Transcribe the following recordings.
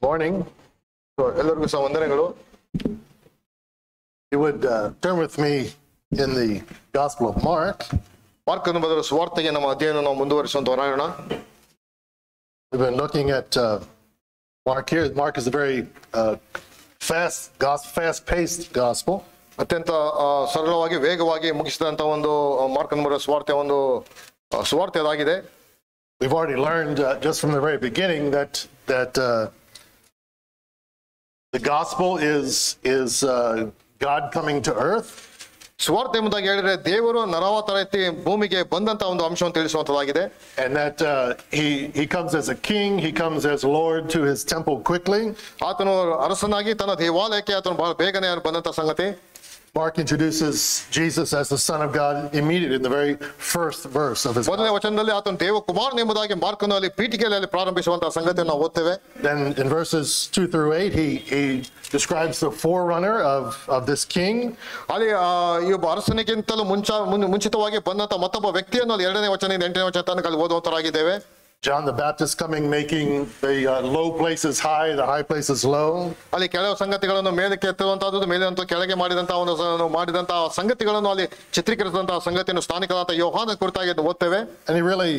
Morning. ಎಲ್ಲರಿಗೂ ಸಹ ವಂದನೆಗಳು. You would turn with me in the Gospel of Mark. ಮಾರ್ಕನ ಬರೆದ ಸುವಾರ್ತೆಗೆ ನಮ್ಮ ಅಧ್ಯಯನ ನಾವು ಮುಂದುವರಿಸುವಂತ ಹೊರಡೋಣ. We've been looking at Mark here. Mark is a very fast-paced gospel. ಅತ್ಯಂತ ಸರಳವಾಗಿ ವೇಗವಾಗಿ ಮುಗಿಸಿದಂತ ಒಂದು ಮಾರ್ಕನ ಬರೆದ ಸುವಾರ್ತೆ ಒಂದು ಸುವಾರ್ತೆ ಅದಾಗಿದೆ. We've already learned just from the very beginning that the gospel is God coming to earth. ಸುವಾರ್ತೆ ಎಂಬುದಾಗಿ ಹೇಳಿದ್ರೆ ದೇವರು ನರಾವತಾರ ಎತ್ತಿ ಭೂಮಿಗೆ ಬಂದಂತ ಒಂದು ಅಂಶವನ್ನು ತಿಳಿಸುವಂತದಾಗಿದೆ. And that he comes as a king, he comes as Lord to his temple quickly. ಆತನು ಅರಸನಾಗಿ ತನ್ನ ದೇವಾಲಯಕ್ಕೆ ಆತನು ಬಹಳ ಬೇಗನೆ ಬಂದಂತ ಸಂಗತಿ. Mark introduces Jesus as the Son of God immediately in the very first verse of his gospel. ಮೊದಲನೇ ವಚನದಲ್ಲಿ ಆತನು ದೇವಕುಮಾರನು ಎಂಬುದಾಗಿ ಮಾರ್ಕನಲ್ಲಿ ಪೀಠಿಕೆಯಲ್ಲಿ ಪ್ರಾರಂಭಿಸುವಂತಹ ಸಂಗತಿಯನ್ನು ನಾವು ಓದ್ತೇವೆ. Then in verses 2 through 8 he describes the forerunner of this king. ಅಲ್ಲಿ ಈ ಒಬ್ಬ ಅರಸನಿಗಿಂತಲೂ ಮುಂಚಿತವಾಗಿ ಬಂದಂತ ಮತ್ತೊಬ್ಬ ವ್ಯಕ್ತಿಯನ್ನು ಅಲ್ಲಿ 2ನೇ ವಚನದಿಂದ 8ನೇ ವಚನ ತನಕ ಅಲ್ಲಿ ಓದುವಂತರಾಗಿದ್ದೇವೆ. John the Baptist coming, making the low places high, the high places low. ಅಲ್ಲಿ ಕೆಲವು ಸಂಗತಿಗಳನ್ನು ಮೇಲಕ್ಕೆ ಎತ್ತುವಂತಹದ್ದು, ಮೇಲಂತೂ ಕೆಳಗೆ ಮಾಡಿದಂತಹ ಸಂಗತಿಗಳನ್ನು ಅಲ್ಲಿ ಚಿತ್ರೀಕರಿಸಿದಂತಹ ಸಂಗತಿಯನ್ನು ಸ್ಥಾನಿಕರಾದ ಯೋಹಾನ ಕುರಿತಾಗಿ ಓದ್ತೇವೆ. And he really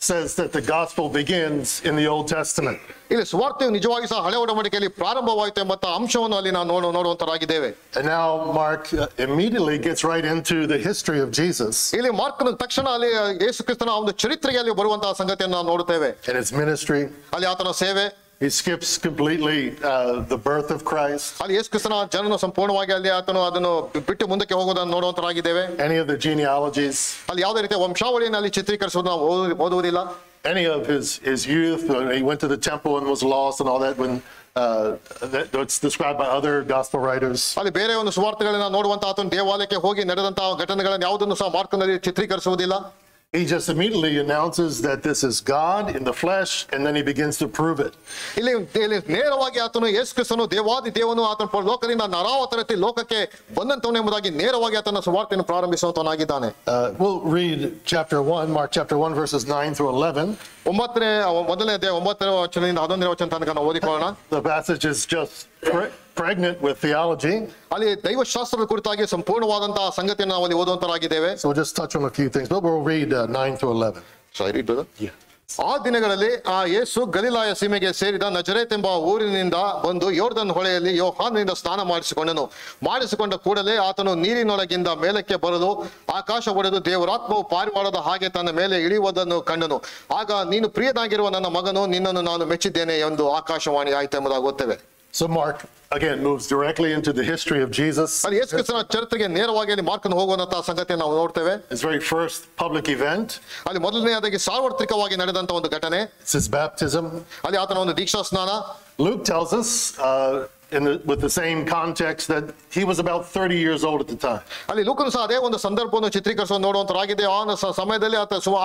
says that the gospel begins in the Old Testament. ಇಲ್ಲಿ ಸುವಾರ್ತೆಯು ನಿಜವಾಗಿ ಸಹ ಹಳೆ ಒಡಂಬಡಿಕೆಯಲ್ಲಿ ಪ್ರಾರಂಭವಾಯಿತು ಎಂಬಂತ ಅಂಶವನ್ನು ಅಲ್ಲಿ ನಾವು ನೋಡುವಂತರಾಗಿದ್ದೇವೆ. And now Mark immediately gets right into the history of Jesus. ಇಲ್ಲಿ ಮಾರ್ಕನ ತಕ್ಷಣ ಅಲ್ಲಿ ಯೇಸು ಕ್ರಿಸ್ತನ ಒಂದು ಚರಿತ್ರೆಗೆ ಅಲ್ಲಿ ಬರುವಂತಹ ಸಂಗತಿಯನ್ನು ನಾವು ನೋಡುತ್ತೇವೆ. And his ministry. ಅಲ್ಲಿ ಆತನ ಸೇವೆ. He skips completely the birth of Christ. ಅಲ್ಲಿ ಯೇಸು ಕ್ರಿಸ್ತನ ಜನನ ಸಂಪೂರ್ಣವಾಗಿ ಅಲ್ಲಿ ಆತನು ಅದನ್ನು ಬಿಟ್ಟು ಮುಂದಕ್ಕೆ ಹೋಗುವುದನ್ನು ನೋಡುವಂತರಾಗಿದ್ದೇವೆ. Any of the genealogies. ಅಲ್ಲಿ ಯಾವುದೇ ರೀತಿಯ ವಂಶಾವಳಿಯನ್ನು ಅಲ್ಲಿ ಚಿತ್ರೀಕರಿಸುವುದು ನಾವು ಓದುವುದಿಲ್ಲ. Any of his youth, when he went to the temple and was lost and all that, when that's described by other gospel writers. ಅಲ್ಲಿ ಬೇರೆ ಒಂದು ಸುವಾರ್ತೆಗಳನ್ನ ನೋಡುವಂತ ಆತನು ದೇವಾಲಯಕ್ಕೆ ಹೋಗಿ ನಡೆದಂತಹ ಘಟನೆಗಳನ್ನು ಯಾವುದನ್ನು ಸಹ ಮಾರ್ಕನಲ್ಲಿ ಚಿತ್ರೀಕರಿಸುವುದಿಲ್ಲ. He just immediately announces that this is God in the flesh, and then he begins to prove it. ಇಲ್ಲಿ ನೇರವಾಗಿ ಆತನು ಯೇಸು ಕ್ರಿಸ್ತನು ದೇವಾದಿ ದೇವನು ಆತನ ಲೋಕದಿಂದ ನರಾವತಾರಕ್ಕೆ ಲೋಕಕ್ಕೆ ಬಂದಂತವನು ಎಂಬುದಾಗಿ ನೇರವಾಗಿ ಆತನ ಸುವಾರ್ತೆಯನ್ನು ಪ್ರಾರಂಭಿಸುವಂತವನಾಗಿದ್ದಾನೆ. We'll read Mark chapter 1 verses 9 through 11. ಮೊದಲನೇ ಅಧ್ಯಾಯ 9ನೇ ವಚನದಿಂದ 11ನೇ ವಚನ ತನಕ ನಾವು ಓದಿಕೊಳ್ಳೋಣ. The passage is just pregnant with theology. ಅಲ್ಲಿ ದೈವಶಾಸ್ತ್ರದ ಕುರಿತಾಗಿ ಸಂಪೂರ್ಣವಾದಂತಹ ಸಂಗತಿಯನ್ನು ನಾವು ಅಲ್ಲಿ ಓದುವಂತರಾಗಿದ್ದೇವೆ. So we'll just touch on a few things, but we'll read 9 through 11. Shall I read, brother? Yeah. ಆ ದಿನಗಳಲ್ಲಿ ಆ ಯೇಸು ಗಲಿಲಾಯ ಸೀಮೆಗೆ ಸೇರಿದ ನಜರೇತ್ ಎಂಬ ಊರಿನಿಂದ ಬಂದು ಯೋರ್ದನ್ ಹೊಳೆಯಲ್ಲಿ ಯೋಹಾನನಿಂದ ಸ್ನಾನ ಮಾಡಿಸಿಕೊಂಡ ಕೂಡಲೇ ಆತನು ನೀರಿನೊಳಗಿಂದ ಮೇಲಕ್ಕೆ ಬರಲು ಆಕಾಶ ಒಡೆದು ದೇವರಾತ್ಮವು ಪಾರಿವಾಳದ ಹಾಗೆ ತನ್ನ ಮೇಲೆ ಇಳಿಯುವುದನ್ನು ಕಂಡನು. ಆಗ ನೀನು ಪ್ರಿಯನಾಗಿರುವ ನನ್ನ ಮಗನು, ನಿನ್ನನ್ನು ನಾನು ಮೆಚ್ಚಿದ್ದೇನೆ ಎಂದು ಆಕಾಶವಾಣಿ ಆಯ್ತು ಎಂಬುದಾಗಿ ಓದ್ತೇವೆ. So Mark again moves directly into the history of Jesus. ಅಲ್ಲಿ ಯೇಸು ಕ್ರಿಸ್ತನ ಚರಿತ್ರೆಗೆ ನೇರವಾಗಿ ಅಲ್ಲಿ ಮಾರ್ಕನ ಹೋಗುವಂತಹ ಸಂಗತಿಯನ್ನು ನಾವು ನೋಡ್ತೇವೆ. His very first public event. ಅಲ್ಲಿ ಮೊದಲನೆಯದಾಗಿ ಸಾರ್ವತ್ರಿಕವಾಗಿ ನಡೆದಂತ ಒಂದು ಘಟನೆ. It's his baptism. ಅಲ್ಲಿ ಆತನ ಒಂದು ದೀಕ್ಷಾ ಸ್ನಾನ. Luke tells us with the same context that he was about 30 years old at the time. ಅಲ್ಲಿ ಲೂಕನು ಸಹ ಅದೇ ಒಂದು ಸಂದರ್ಭವನ್ನು ಚಿತ್ರೀಕರಿಸುವ ನೋಡುವಂತರಾಗಿದೆ. ಆ ಸಮಯದಲ್ಲಿ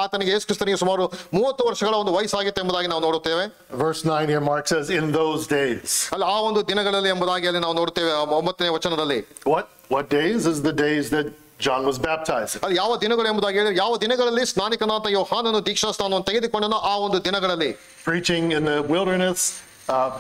ಆತನಿಗೆ ಯೇಸು ಕ್ರಿಸ್ತನಿಗೆ ಸುಮಾರು 30 ವರ್ಷಗಳ ಒಂದು ವಯಸ್ಸಾಗಿತ್ತು ಎಂಬುದಾಗಿ ನಾವು ನೋಡುತ್ತೇವೆ. Verse 9 here, Mark says, in those days. ಅಲ್ಲಿ ಆ ಒಂದು ದಿನಗಳಲ್ಲಿ ಎಂಬುದಾಗಿ ಅಲ್ಲಿ ನಾವು ನೋಡುತ್ತೇವೆ 9ನೇ ವಚನದಲ್ಲಿ. What days is the days that John was baptized? ಅಲ್ಲಿ ಯಾವ ದಿನಗಳು ಎಂಬುದಾಗಿ ಹೇಳಿದ್ರೆ ಯಾವ ದಿನಗಳಲ್ಲಿ ಸ್ನಾನಿಕನಾದ ಯೋಹಾನನು ದೀಕ್ಷಾ ಸ್ನಾನವನ್ನು ತೆಗೆದುಕೊಂಡನೋ ಆ ಒಂದು ದಿನಗಳಲ್ಲಿ. Preaching in the wilderness,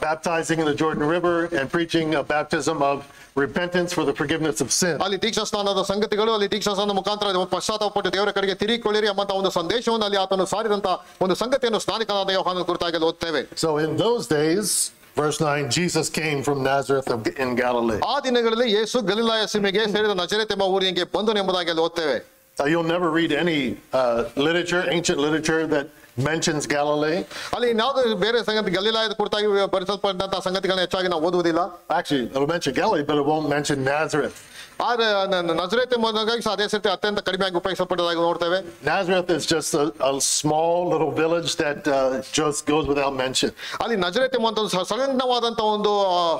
baptizing in the Jordan River, and preaching a baptism of repentance for the forgiveness of sin. ಅಲ್ಲಿ ದೀಕ್ಷಾ ಸ್ನಾನದ ಸಂಗತಿಗಳು, ಅಲ್ಲಿ ದೀಕ್ಷಾ ಸ್ನಾನದ ಮುಖಾಂತರ ಪಶ್ಚಾತ್ತಾಪಪಟ್ಟು ದೇವರ ಕಡೆಗೆ ತಿರುಗಿಕೊಳ್ಳಿರಿ ಎಂಬಂತ ಒಂದು ಸಂದೇಶವನ್ನು ಅಲ್ಲಿ ಆತನು ಸಾರಿದಂತ ಒಂದು ಸಂಗತಿಯನ್ನು ಸ್ನಾನಿಕನಾದ ಯೋಹಾನನ ಕುರಿತಾಗಿ ಓದ್ತೇವೆ. So in those days, verse 9, Jesus came from Nazareth in Galilee. ಆ ದಿನಗಳಲ್ಲಿ ಯೇಸು ಗಲಿಲಾಯ ಸೀಮೆಗೆ ಸೇರಿದ ನಜರೇತ್ ಎಂಬ ಊರಿಗೆ ಬಂದನು ಎಂಬುದಾಗಿ ಅಲ್ಲಿ ಓದ್ತೇವೆ. You'll never read any ancient literature that mentions Galilee. ಅಲ್ಲಿ ಇನ್ಯಾವುದೇ ಬೇರೆ ಸಂಗತಿ ಗಲಿಲಾಯದ ಕುರಿತಾಗಿ ಬರೆಸಲ್ಪಟ್ಟಂತಹ ಸಂಗತಿಗಳನ್ನ ಹೆಚ್ಚಾಗಿ ನಾವು ಓದುವುದಿಲ್ಲ. Actually, it'll mention Galilee, but it won't mention Nazareth. ಆದ್ರೆ ನಜರೇತ್ ಎಂಬುದಾಗಿ ಅದೇ ಸರ್ತಿ ಅತ್ಯಂತ ಕಡಿಮೆಯಾಗಿ ಉಪಯೋಗಿಸಲ್ಪಟ್ಟದಾಗಿ ನೋಡ್ತೇವೆ. Nazareth is just a small little village that just goes without mention. ಅಲ್ಲಿ ನಜರೇತ್ ಎಂಬ ಸಣ್ಣವಾದಂತ ಒಂದು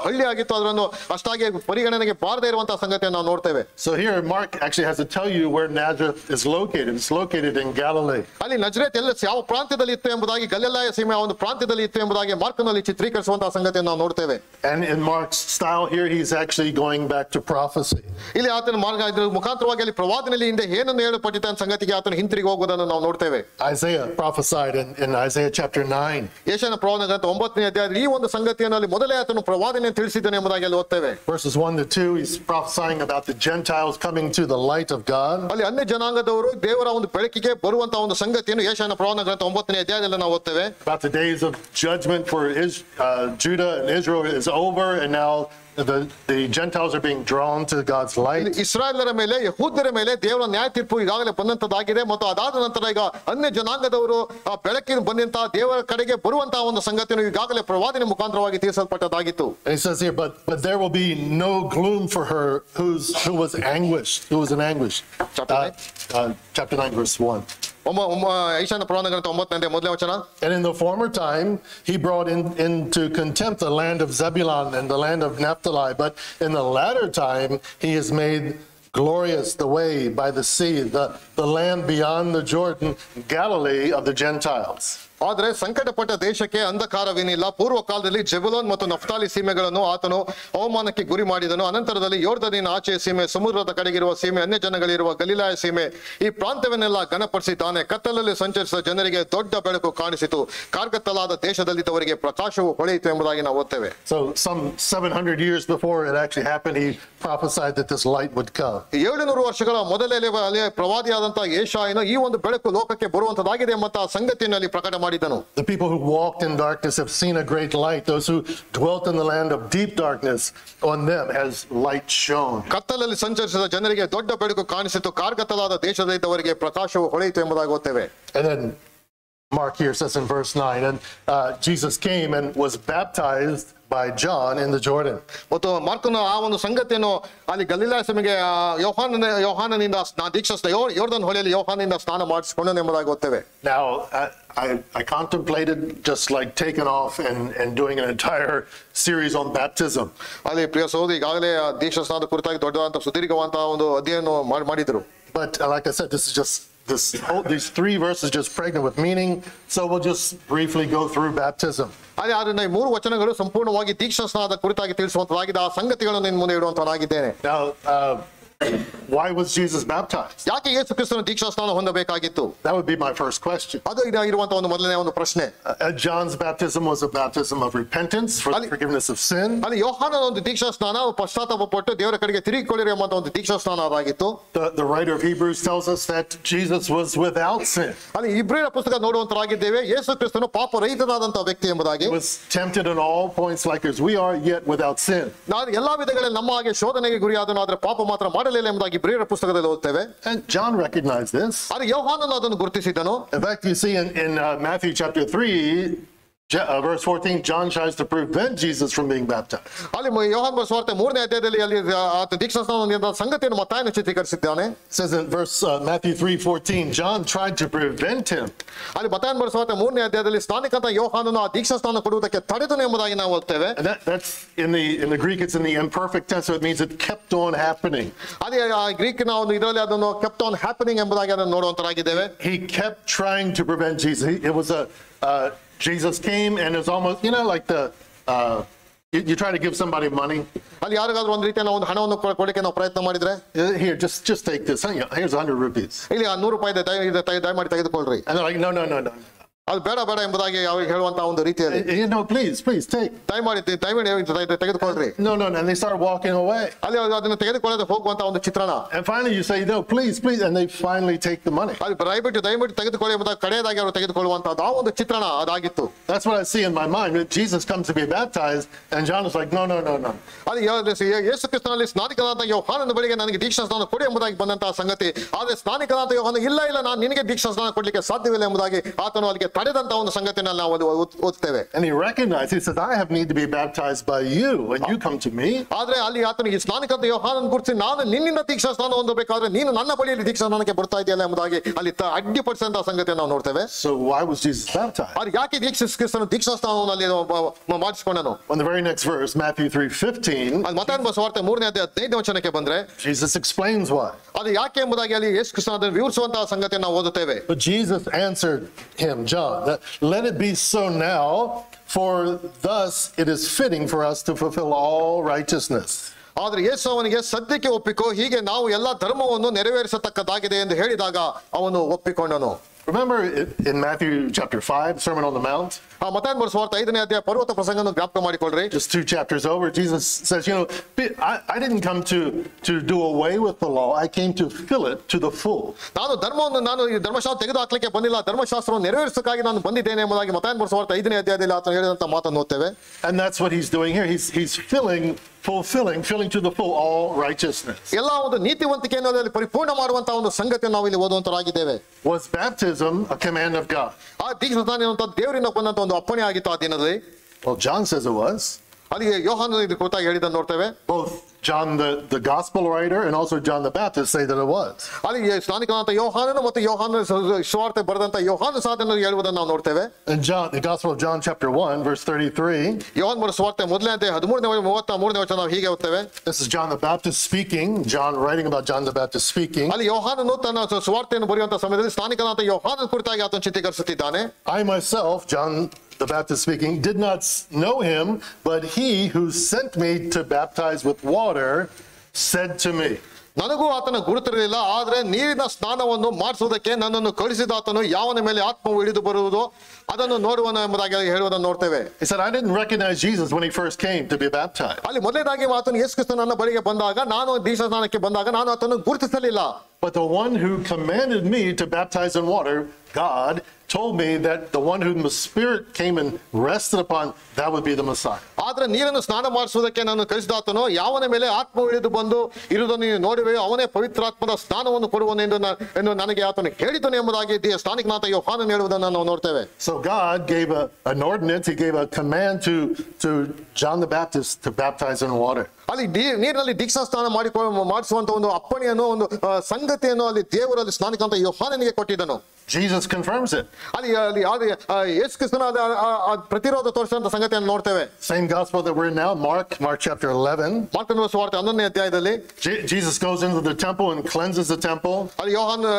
ಹಳ್ಳಿ ಆಗಿತ್ತು, ಅದನ್ನು ಅಷ್ಟಾಗಿ ಪರಿಗಣನೆಗೆ ಬಾರದೇ ಇರುವಂತಹ ಸಂಗತಿಯನ್ನು ನಾವು ನೋಡ್ತೇವೆ. So here Mark actually has to tell you where Nazareth Nazareth is located. It's located in Galilee. ಅಲ್ಲಿ ನಜರೇತ್ ಎಲ್ಲ ಯಾವ ಪ್ರಾಂತ್ಯದಲ್ಲಿ ಇತ್ತು ಎಂಬುದಾಗಿ ಗಲಿಲಾಯ ಸೀಮೆ ಆ ಒಂದು ಪ್ರಾಂತ್ಯದಲ್ಲಿ ಇತ್ತು ಎಂಬುದಾಗಿ ಮಾರ್ಕನಲ್ಲಿ ಚಿತ್ರೀಕರಿಸುವಂತಹ ಸಂಗತಿಯನ್ನು ನಾವು ನೋಡ್ತೇವೆ. And in Mark's style here, he's actually going back to prophecy. ಇಲ್ಲಿ ಆತನ ಮಾರ್ಗ ಇದ್ರ ಮುಖಾಂತರವಾಗಿ ಅಲ್ಲಿ ಪ್ರವಾದನೆಯಲ್ಲಿ ಹಿಂದೆ ಏನನ್ನು ಹೇಳಲ್ಪಟ್ಟಿದ್ದ ಅಂತ ಸಂಗತಿಗೆ ಆತನ ಹಿಂತಿರುಗಿ ಹೋಗುವುದನ್ನು ನಾವು ನೋಡ್ತೇವೆ. Isaiah prophesied in Isaiah chapter 9. ಯೆಶಾಯನ ಪ್ರವಾದನೆ ಗ್ರಂಥ 9ನೇ ಅಧ್ಯಾಯದಲ್ಲಿ ಈ ಒಂದು ಸಂಗತಿಯನ್ನು ಅಲ್ಲಿ ಮೊದಲೇ ಆತನು ಪ್ರವಾದನೆಯನ್ನು ತಿಳಿಸಿದ್ದಾನೆ ಎಂಬುದಾಗಿ ಅಲ್ಲಿ ಓದ್ತೇವೆ. Verses 1 to 2, he's prophesying about the Gentiles coming to the light of God. ಅಲ್ಲಿ ಅನ್ಯ ಜನಾಂಗದವರು ದೇವರ ಒಂದು ಬೆಳಕಿಗೆ ಬರುವಂತಹ ಒಂದು ಸಂಗತಿಯನ್ನು ಯೆಶಾಯನ ಪ್ರವಾದನೆ ಗ್ರಂಥ 9ನೇ ಅಧ್ಯಾಯದಲ್ಲಿ ನಾವು ಓದ್ತೇವೆ. About the days of judgment for Judah and Israel is over, and now the Gentiles are being drawn to God's light. ಇಸ್ರಾಯೇಲರ ಮೇಲೆ ಯಹೂದ್ಯರ ಮೇಲೆ ದೇವರ ನ್ಯಾಯ ತೀರ್ಪು ಈಗಾಗಲೇ ಬಂದಂತದ್ದಾಗಿದೆ ಮತ್ತು ಅದಾದ ನಂತರ ಈಗ ಅನ್ಯ ಜನಾಂಗದವರು ಆ ಬೆಳಕಿನ ಬಂದಂತಹ ದೇವರ ಕಡೆಗೆ ಬರುವಂತಹ ಒಂದು ಸಂಗತಿಯನ್ನು ಈಗಾಗಲೇ ಪ್ರವಾದನೆ ಮುಖಾಂತರವಾಗಿ ತಿಳಿಸಲ್ಪಟ್ಟದಾಗಿತ್ತು. And he says here, but there will be no gloom for her who was in anguish. Chapter 9 verse 1. ಯೆಶಾಯನ ಪ್ರವಾದನೆ ಗ್ರಂಥ 9ನೇ ಮೊದಲನೇ ವಚನ. And in the former time he brought into contempt the land of Zebulun and the land of Naphtali, but in the latter time he has made glorious the way by the sea, the land beyond the Jordan, Galilee of the Gentiles. ಆದರೆ ಸಂಕಟಪಟ್ಟ ದೇಶಕ್ಕೆ ಅಂಧಕಾರವೇನಿಲ್ಲ. ಪೂರ್ವ ಕಾಲದಲ್ಲಿ Zebulun ಮತ್ತು Naphtali ಸೀಮೆಗಳನ್ನು ಆತನು ಅವಮಾನಕ್ಕೆ ಗುರಿ ಮಾಡಿದನು. ಅನಂತರದಲ್ಲಿ ಯೋರ್ದನಿನ ಆಚೆಯ ಸೀಮೆ, ಸಮುದ್ರದ ಕಡೆಗಿರುವ ಸೀಮೆ, ಅನ್ಯ ಜನಗಳಿರುವ ಗಲಿಲಾಯ ಸೀಮೆ, ಈ ಪ್ರಾಂತ್ಯವನ್ನೆಲ್ಲ ಘನಪಡಿಸಿದ್ದಾನೆ. ಕತ್ತಲಲ್ಲಿ ಸಂಚರಿಸಿದ ಜನರಿಗೆ ದೊಡ್ಡ ಬೆಳಕು ಕಾಣಿಸಿತು. ಕಾರ್ಗತ್ತಲಾದ ದೇಶದಲ್ಲಿದ್ದವರಿಗೆ ಪ್ರಕಾಶವು ಹೊಳೆಯಿತು ಎಂಬುದಾಗಿ ನಾವು ಓದ್ತೇವೆ. So some 700 years before it actually happened, he prophesied that this light would come. 700 ವರ್ಷಗಳ ಮೊದಲೇ ಪ್ರವಾದಿಯಾದಂತಹ ಯೆಶಾಯನು ಈ ಒಂದು ಬೆಳಕು ಲೋಕಕ್ಕೆ ಬರುವಂತದ್ದಾಗಿದೆ ಎಂಬ ಸಂಗತಿಯನ್ನು ಪ್ರಕಟ ಮಾಡಿದನು. The people who walked in darkness have seen a great light. Those who dwelt in the land of deep darkness, on them has light shone. ಕತ್ತಲಲ್ಲಿ ಸಂಚರಿಸಿದ ಜನರಿಗೆ ದೊಡ್ಡ ಬೆಳಕು ಕಾಣಿಸಿತು. ಕಾರ್ಗತ್ತಲಾದ ದೇಶದಲ್ಲಿದ್ದವರಿಗೆ ಪ್ರಕಾಶವು ಹೊಳೆಯಿತು ಎಂಬುದಾಗಿ ಓದ್ತೇವೆ. And then Mark here says in verse 9, and Jesus came and was baptized by John in the Jordan. ಮತ್ತು ಮಾರ್ಕನ ಆ ಒಂದು ಸಂಗತಿಯನ್ನು ಅಲ್ಲಿ ಗಲಿಲಾಯ ಸೀಮೆಗೆ ಯೋಹಾನನಿಂದ ಯೋರ್ದನ್ ಹೊಳೆಯಲ್ಲಿ ಯೋಹಾನನಿಂದ ಸ್ನಾನ ಮಾಡಿಸಿಕೊಂಡನು ಎಂಬುದಾಗಿ ಓದ್ತೇವೆ. Now I contemplated just like taking off and doing an entire series on baptism. ಅಲ್ಲಿ ಪ್ರಿಯ ಸಹೋದರಿ ಈಗಾಗಲೇ ದೀಕ್ಷಾ ಸ್ನಾನದ ಕುರಿತಾಗಿ ದೊಡ್ಡದಾದಂತಹ ಸುದೀರ್ಘವಂತಹ ಒಂದು ಅಧ್ಯಯನ ಮಾಡಿದ್ರು. But like I said, these 3 verses just pregnant with meaning, so we'll just briefly go through baptism. ಆದ್ದರಿಂದ ಈ 3 ವಚನಗಳು ಸಂಪೂರ್ಣವಾಗಿ ದೀಕ್ಷಾ ಸ್ನಾನದ ಕುರಿತಾಗಿ ತಿಳಿಸುವಂತದ್ದಾಗಿದೆ. ಆ ಸಂಗತಿಗಳನ್ನು ನಿನ್ನ ಮುಂದೆ ಇಡುವಂತನಾಗಿದ್ದೇನೆ. Now why was Jesus baptized? ಯಾಕೆ ಯೇಸು ಕ್ರಿಸ್ತನು ದೀಕ್ಷಾ ಸ್ನಾನ ಹೊಂದಬೇಕಾಗಿತ್ತು? That would be my first question. ಅದು ಇರುವಂತಹ ಒಂದು ಮೊದಲನೇ ಒಂದು ಪ್ರಶ್ನೆ. John's baptism was a baptism of repentance for the forgiveness of sin. ಅಲ್ಲಿ ಯೋಹಾನನ ಒಂದು ದೀಕ್ಷಾ ಸ್ನಾನ ಪಶ್ಚಾತ್ತಾಪ ಪಟ್ಟು ದೇವರ ಕಡೆಗೆ ತಿರುಗಿಕೊಳ್ಳಿರಿ ಎಂಬ ಒಂದು ದೀಕ್ಷಾ ಸ್ನಾನ ಅದಾಗಿತ್ತು. The writer of Hebrews tells us that Jesus was without sin. ಅಲ್ಲಿ ಇಬ್ರಿಯರ ಪುಸ್ತಕ ನೋಡುವಂತರಾಗಿದ್ದೇವೆ. ಯೇಸು ಕ್ರಿಸ್ತನು ಪಾಪರಹಿತನಾದಂತಹ ವ್ಯಕ್ತಿ ಎಂಬುದಾಗಿ. He was tempted in all points like as we are, yet without sin. ನಾವು ಎಲ್ಲಾ ವಿಧಗಳಲ್ಲಿ ನಮ್ಮ ಹಾಗೆ ಶೋಧನೆಗೆ ಗುರಿಯಾದನು, ಆದರೆ ಪಾಪ ಮಾತ್ರ ಮಾಡಲಿಲ್ಲ ಎಂಬುದಾಗಿ ಇಬ್ರಿಯರ ಪುಸ್ತಕದಲ್ಲಿ ಓದ್ತೇವೆ. And John recognized this. ಆದರೆ ಯೋಹಾನನು ಅದನ್ನು ಗುರುತಿಸಿದನು. In fact, you see in Matthew chapter 3, verse 14, John tries to prevent Jesus from being baptized. ಅಲ್ಲಿ ಯೋಹಾನನ ಸುವಾರ್ತೆ 3ನೇ ಅಧ್ಯಾಯದಲ್ಲಿ ಅಲ್ಲಿ ಆತ ದೀಕ್ಷಾ ಸ್ನಾನದ ಸಂಗತಿಯನ್ನು ಮತ್ತಾಯನು ಚಿತ್ರೀಕರಿಸಿದ್ದಾನೆ. Says in Matthew 3:14, John tried to prevent him. ಅಲ್ಲಿ ಮತ್ತಾಯನ ಸುವಾರ್ತೆ 3ನೇ ಅಧ್ಯಾಯದಲ್ಲಿ ಸ್ನಾನಿಕಂತ ಯೋಹಾನನು ಆ ದೀಕ್ಷಾ ಸ್ನಾನ ಕೊಡುವುದಕ್ಕೆ ತಡೆದನು ಎಂಬುದಾಗಿ ನಾವು ಓದ್ತೇವೆ. And that's in the Greek, it's in the imperfect tense, so it means it kept on happening. ಅದೇ ಗ್ರೀಕ್ನ ಒಂದು ಇದರಲ್ಲಿ ಅದನ್ನು kept on happening ಎಂಬುದಾಗಿ ಅದನ್ನು ನೋಡುವಂತರಾಗಿದ್ದೇವೆ. He kept trying to prevent Jesus. It was Jesus came and it's almost, like you try to give somebody money. ಅಲ್ಲಿ ಯಾರಿಗಾದ್ರೂ ಒಂದು ರೀತಿಯ ಒಂದು ಹಣವನ್ನು ಕೊಡಲಿಕ್ಕೆ ನಾವು ಪ್ರಯತ್ನ ಮಾಡಿದ್ರೆ, here just take this. Here's 100 rupees. ಇಲ್ಲಿ 100 ರೂಪಾಯಿ ದಯಮಾಡಿ ತೆಗೆದುಕೊಳ್ಳ್ರಿ. And they're like, no. ಅದು ಬೇಡ ಎಂಬುದಾಗಿ ಅವ್ರಿಗೆ ಹೇಳುವಂತಹ ಒಂದು ರೀತಿಯಲ್ಲಿ, please take. ದಯಮಾಡಿ ತೆಗೆದುಕೊಳ್ಳ್ರಿ. No, and they start walking away. ಅಲ್ಲಿ ಅದನ್ನು ತೆಗೆದುಕೊಳ್ಳದೆ ಹೋಗುವಂತಹ ಒಂದು ಚಿತ್ರಣ. And finally you say, no, please, and they finally take the money. ಅಲ್ಲಿ ದಯಮಾಡಿ ತೆಗೆದುಕೊಳ್ಳಿ ಎಂಬುದಾಗಿ ಕಡೆಯದಾಗಿ ಅವರು ತೆಗೆದುಕೊಳ್ಳುವಂತಹ ಆ ಒಂದು ಚಿತ್ರಣ ಅದಾಗಿತ್ತು. That's what I see in my mind. Jesus comes to be baptized and John is like, no. ಅಲ್ಲಿ ಯೇಸು ಕ್ರಿಸ್ತನಲ್ಲಿ ಸ್ನಾನಿಕನಾದ ಯೋಹಾನನ ಬಳಿಗೆ ನನಗೆ ದೀಕ್ಷಾ ಸ್ನಾನ ಕೊಡಿ ಎಂಬುದಾಗಿ ಬಂದಂತಹ ಸಂಗತಿ. ಆದ್ರೆ ಸ್ನಾನಿಕನಾದ ಯೋಹಾನ ಇಲ್ಲ ನಾನು ನಿನಗೆ ದೀಕ್ಷಾ ಸ್ನಾನ ಕೊಡ್ಲಿಕ್ಕೆ ಸಾಧ್ಯವಿಲ್ಲ ಎಂಬುದಾಗಿ ಆತನು ಅಲ್ಲಿಗೆ ತಡೆದಂತ ಒಂದು ಸಂಗತಿಯನ್ನು ನಾವು ಓದ್ತೇವೆ. And he recognized, he said, I have need to be baptized by you and you come to me. ಆದ್ರೆ ಅಲ್ಲಿ ಆತನಿಗೆ ಸ್ನಾನಿಕನಾದ ಯೋಹಾನನ ಗುರುತಿಸಿ ನಾನು ನಿನ್ನಿಂದ ದೀಕ್ಷಾ ಸ್ನಾನ ಹೊಂದಬೇಕಾದ್ರೆ ನೀನು ನನ್ನ ಬಳಿಯಲ್ಲಿ ದೀಕ್ಷಾ ಸ್ನಾನಕ್ಕೆ ಬರ್ತಾ ಇದೆಯಲ್ಲ ಎಂಬುದಾಗಿ ಅಲ್ಲಿ ಅಡ್ಡಿಪಡಿಸಿದಂತಹ ಸಂಗತಿಯನ್ನು ನಾವು ನೋಡ್ತೇವೆ. So why was Jesus baptized? ಆದ್ರೆ ಯಾಕೆ ಕ್ರಿಸ್ತನು ದೀಕ್ಷಾ ಸ್ನಾನವನ್ನು ಅಲ್ಲಿ ಮಾಡಿಸಿಕೊಂಡನು? On the very next verse, Matthew 3:15, ಮತ್ತಾಯನ ಸುವಾರ್ತೆ 3ನೇ ಅಧ್ಯಾಯ 15ನೇ ವಚನಕ್ಕೆ ಬಂದ್ರೆ Jesus explains why. ಅದು ಯಾಕೆ ಎಂಬುದಾಗಿ ಅಲ್ಲಿ ಯೇಸು ಕ್ರಿಸ್ತನ ಅದನ್ನು ವಿವರಿಸುವಂತಹ ಸಂಗತಿಯನ್ನು ನಾವು ಓದುತ್ತೇವೆ. But Jesus answered him, John, that, let it be so now, for thus it is fitting for us to fulfill all righteousness. ಆದ್ರೆ ಯೇಸು ಅವನಿಗೆ ಸದ್ಯಕ್ಕೆ ಒಪ್ಪಿಕೋ, ಹೀಗೆ ನಾವು ಎಲ್ಲಾ ಧರ್ಮವನ್ನು ನೆರವೇರಿಸತಕ್ಕದ್ದಾಗಿದೆ ಎಂದು ಹೇಳಿದಾಗ ಅವನು ಒಪ್ಪಿಕೊಂಡನು. Remember in Matthew chapter 5, Sermon on the Mount? ಮತ್ತಾಯನ ಬರೆದ ಸುವಾರ್ತೆ 5ನೇ ಅಧ್ಯಾಯ ಪರ್ವತ ಪ್ರಸಂಗವನ್ನು ಜ್ಞಾಪಕ ಮಾಡಿಕೊಳ್ಳ್ರಿ. Just 2 chapters over, Jesus says, I didn't come to do away with the law. I came to fill it to the full. ನಾನು ಈ ಧರ್ಮಶಾಸ್ತ್ರ ತೆಗೆದು ಹಾಕ್ಲಿಕ್ಕೆ ಬಂದಿಲ್ಲ, ಧರ್ಮಶಾಸ್ತ್ರವನ್ನು ನೆರವೇರಿಸಕ್ಕಾಗಿ ನಾನು ಬಂದಿದ್ದೇನೆ ಎಂಬುದಾಗಿ ಮತ್ತಾಯನ ಬರೆದ ಸುವಾರ್ತೆ 5ನೇ ಅಧ್ಯಾಯದಲ್ಲಿ ಆತನು ಹೇಳಿದಂತ ಮಾತನ್ನು ಓದ್ತೇವೆ. And that's what he's doing here. He's filling to the full all righteousness. ಎಲ್ಲ ಒಂದು ನೀತಿವಂತಿಕೆಯನ್ನು ಅದರಲ್ಲಿ ಪರಿಪೂರ್ಣ ಮಾಡುವಂತಹ ಒಂದು ಸಂಗತಿಯನ್ನು ನಾವು ಇಲ್ಲಿ ಓದುವಂತರಾಗಿದ್ದೇವೆ. Was baptism a command of God? ಆ ದೀಕ್ಷಾಸ್ನಾನ ಎನ್ನುವಂಥದ್ದು ದೇವರಿಂದ ಬಂದಂತ ಒಂದು ಅಪ್ಪಣೆ ಆಗಿತ್ತು ಆ ದಿನದಲ್ಲಿ. Well, John says it was. ಅಲ್ಲಿ ಯೋಹಾನನು ಇದು ಕುರಿತಾಗಿ ಹೇಳಿದ್ದನ್ನು ನೋಡ್ತೇವೆ. Both John the gospel writer and also John the Baptist say that it was. ಅಲ್ಲಿ ಸ್ನಾನಿಕನಾದಂತ ಯೋಹಾನನು ಮತ್ತು ಯೋಹಾನನ ಸುವಾರ್ತೆ ಬರೆದಂತ ಯೋಹಾನ ಸಾಧನ ಹೇಳುವುದನ್ನು ನಾವು ನೋಡ್ತೇವೆ. And John, the Gospel of John chapter 1 verse 33. ಯೋಹಾನ ಬರೆದ ಸುವಾರ್ತೆ 1ನೇ ಅಧ್ಯಾಯ 13-33ನೇ ವಚನ ನಾವು ಹೀಗೆ ಓದ್ತೇವೆ. This is John the Baptist speaking. John writing about John the Baptist speaking. ಅಲ್ಲಿ ಯೋಹಾನನು ತನ್ನ ಸುವಾರ್ತೆಯನ್ನು ಬರೆಯುವಂತ ಸಮಯದಲ್ಲಿ ಸ್ನಾನಿಕನಾದಂತ ಯೋಹಾನನ ಕುರಿತಾಗಿ ಆತನು ಚಿತ್ರೀಕರಿಸುತ್ತಿದ್ದಾನೆ. I myself, John the Baptist speaking, did not know him, but he who sent me to baptize with water said to me. ನನಗೂ ಆತನ ಗುರುತಿರಲಿಲ್ಲ, ಆದ್ರೆ ನೀರಿನ ಸ್ನಾನವನ್ನು ಮಾಡಿಸುವುದಕ್ಕೆ ನನ್ನನ್ನು ಕಳಿಸಿದ ಆತನು ಯಾವನ ಮೇಲೆ ಆತ್ಮವು ಇಳಿದು ಬರುವುದೋ ಅದನ್ನು ನೋಡುವನು ಎಂಬುದಾಗಿ ಹೇಳುವುದನ್ನು ನೋಡ್ತೇವೆ. He said, I didn't recognize Jesus when he first came to be baptized. ಅಲ್ಲಿ ಮೊದಲನೇದಾಗಿ ಆತನು ಯೇಸು ಕ್ರಿಸ್ತನ ನನ್ನ ಬಳಿಗೆ ಬಂದಾಗ, ನಾನು ದೀಕ್ಷಾಸ್ನಾನಕ್ಕೆ ಬಂದಾಗ ನಾನು ಆತನು ಗುರುತಿಸಲಿಲ್ಲ. But the one who commanded me to baptize in water, God, told me that the one whom the Spirit came and rested upon, that would be the Messiah. ಆದ್ರೆ ನೀರನ್ನು ಸ್ನಾನ ಮಾಡಿಸುವುದಕ್ಕೆ ನಾನು ಕಳಿಸಿದಾತನು ಯಾವನ ಮೇಲೆ ಆತ್ಮ ಇಳಿದು ಬಂದು ಇರುವುದನ್ನು ನೀನು ನೋಡುವೆಯೋ ಅವನೇ ಪವಿತ್ರಾತ್ಮದ ಸ್ನಾನವನ್ನು ಕೊಡುವನು ಎಂದು ನನಗೆ ಆತನು ಹೇಳಿದನು ಎಂಬುದಾಗಿ ಸ್ಥಾನಿಕನಾಥ ಯೋಹಾನನು ಹೇಳುವುದನ್ನು ನಾವು ನೋಡ್ತೇವೆ. So God gave an ordinance, he gave a command to John the Baptist to baptize in water. ಅಲ್ಲಿ ನೀರಿನಲ್ಲಿ ದೀಕ್ಷಾ ಸ್ನಾನ ಮಾಡಿಸುವಂತ ಒಂದು ಅಪ್ಪಣೆಯನ್ನು ಒಂದು ಸಂಗತಿಯನ್ನು ಅಲ್ಲಿ ದೇವರಲ್ಲಿ ಸ್ನಾನಿಕನಾಥ ಯೋಹಾನನಿಗೆ ಕೊಟ್ಟಿದ್ದನು. Jesus confirms it. ಅಲ್ಲಿ ಯೇಸು ಕ್ರಿಸ್ತನ ಪ್ರತಿರೋಧ ತೋರಿಸುವಂತ ಸಂಗತಿಯನ್ನು ನೋಡ್ತೇವೆ. Same gospel that we're in now, Mark chapter 11. ಮಾರ್ಕನ ಸುವಾರ್ತೆ 11ನೇ ಅಧ್ಯಾಯದಲ್ಲಿ Jesus goes into the temple and cleanses the temple. ಅಲ್ಲಿ ಯೋಹಾನ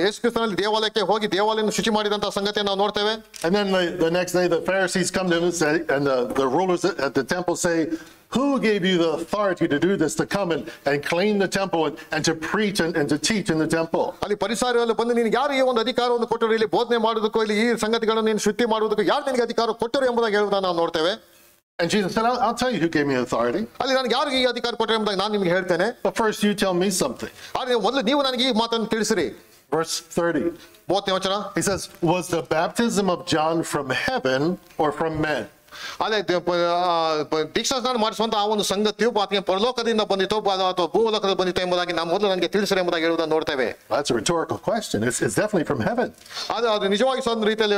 ಯೇಸು ಕ್ರಿಸ್ತನಲ್ಲಿ ದೇವಾಲಯಕ್ಕೆ ಹೋಗಿ ದೇವಾಲಯವನ್ನು ಶುಚಿ ಮಾಡಿದಂತ ಸಂಗತಿಯನ್ನು ನಾವು ನೋಡ್ತೇವೆ. And then the next day the Pharisees come to him and say, and the rulers at the temple say, who gave you the authority to do this, to come and clean the temple and to preach and to teach in the temple? ಅಲ್ಲಿ ಪರಿಸರದಲ್ಲಿ ಬಂದು ನಿನಗೆ ಯಾರು ಈ ಒಂದು ಅಧಿಕಾರವನ್ನು ಕೊಟ್ಟರು, ಇಲ್ಲಿ ಬೋಧನೆ ಮಾಡೋದಕ್ಕೂ ಇಲ್ಲಿ ಈ ಸಂಗತಿಗಳನ್ನು ನೀನು ಶುದ್ಧಿ ಮಾಡೋದಕ್ಕೂ ಯಾರು ನಿನಗೆ ಅಧಿಕಾರ ಕೊಟ್ಟರು ಎಂಬುದಾಗಿ ಹೇಳುವುದನ್ನು ನಾವು ನೋಡ್ತೇವೆ. And Jesus said, I'll tell you who gave me authority. ಅಲ್ಲಿ ನನಗೆ ಯಾರು ಈ ಅಧಿಕಾರ ಕೊಟ್ಟರು ಎಂಬುದಾಗಿ ನಾನು ನಿಮಗೆ ಹೇಳ್ತೇನೆ. But first you tell me something. ಆದರೆ ಮೊದಲು ನೀವು ನನಗೆ ಈ ಮಾತನ್ನು ತಿಳಿಸಿರಿ. Verse 30. 30ನೇ ವಚನ. He says, was the baptism of John from heaven or from men? ಅದೇ ದೀಕ್ಷಾ ಸ್ನಾನ ಮಾಡಿಸುವಂತ ಆ ಒಂದು ಸಂಗತಿಯು ಆತನಿಗೆ ಪರಲೋಕದಿಂದ ಬಂದಿತ್ತು ಅಥವಾ ಭೂಲೋಕದಿಂದ ಬಂದಿತ್ತು ಎಂಬುದಾಗಿ ನಾವು ಮೊದಲು ನನಗೆ ತಿಳಿಸಿರಿ ಎಂಬುದಾಗಿ ಹೇಳುವುದನ್ನು ನೋಡ್ತೇವೆ. That's a rhetorical question. It's definitely from heaven. ಅದು ನಿಜವಾಗಿ ಒಂದು ರೀತಿಯಲ್ಲಿ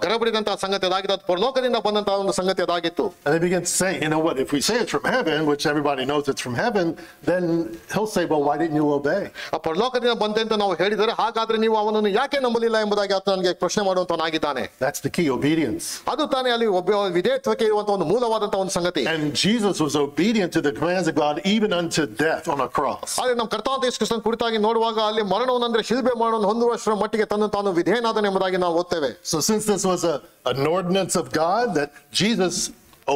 ಗರಬಡಿದಂತಹ ಸಂಗತಿ ಅದಾಗಿತ್ತು, ಅದು ಪರಲೋಕದಿಂದ ಬಂದಂತಹ ಒಂದು ಸಂಗತಿ ಅದಾಗಿತ್ತು. And they begin to say, you know what, if we say it's from heaven, which everybody knows it's from heaven, then he'll say, well, why didn't you obey? ಆ ಪರಲೋಕದಿಂದ ಬಂತೆ ಅಂತ ನಾವು ಹೇಳಿದರೆ ಹಾಗಾದ್ರೆ ನೀವು ಅವನನ್ನು ಯಾಕೆ ನಂಬಲಿಲ್ಲ ಎಂಬುದಾಗಿ ಆತ ನನಗೆ ಪ್ರಶ್ನೆ ಮಾಡುವಂತವನಾಗಿದ್ದಾನೆ. That's the key, obedience. ಅದು ತಾನೇ ಅಲ್ಲಿ ವಿಧೇಯತ್ವಕ್ಕೆ ಇರುವಂತಹ ಒಂದು ಮೂಲವಾದಂತಹ ಒಂದು ಸಂಗತಿ. And Jesus was obedient to the commands of God even unto death on a cross. ಆದರೆ ನಮ್ಮ ಕರ್ತಾವಂತ ಯೇಸು ಕ್ರಿಸ್ತನ ಕುರಿತಾಗಿ ನೋಡುವಾಗ ಅಲ್ಲಿ ಮರಣವನ್ನು ಅಂದ್ರೆ ಶಿಲ್ಬೆ ಮರಣವನ್ನು ಹೊಂದುವಷ್ಟರ ಮಟ್ಟಿಗೆ ತಾನು ವಿಧೇಯನಾದನು ಎಂಬುದಾಗಿ ನಾವು ಓದ್ತೇವೆ. So since this was an ordinance of God, that Jesus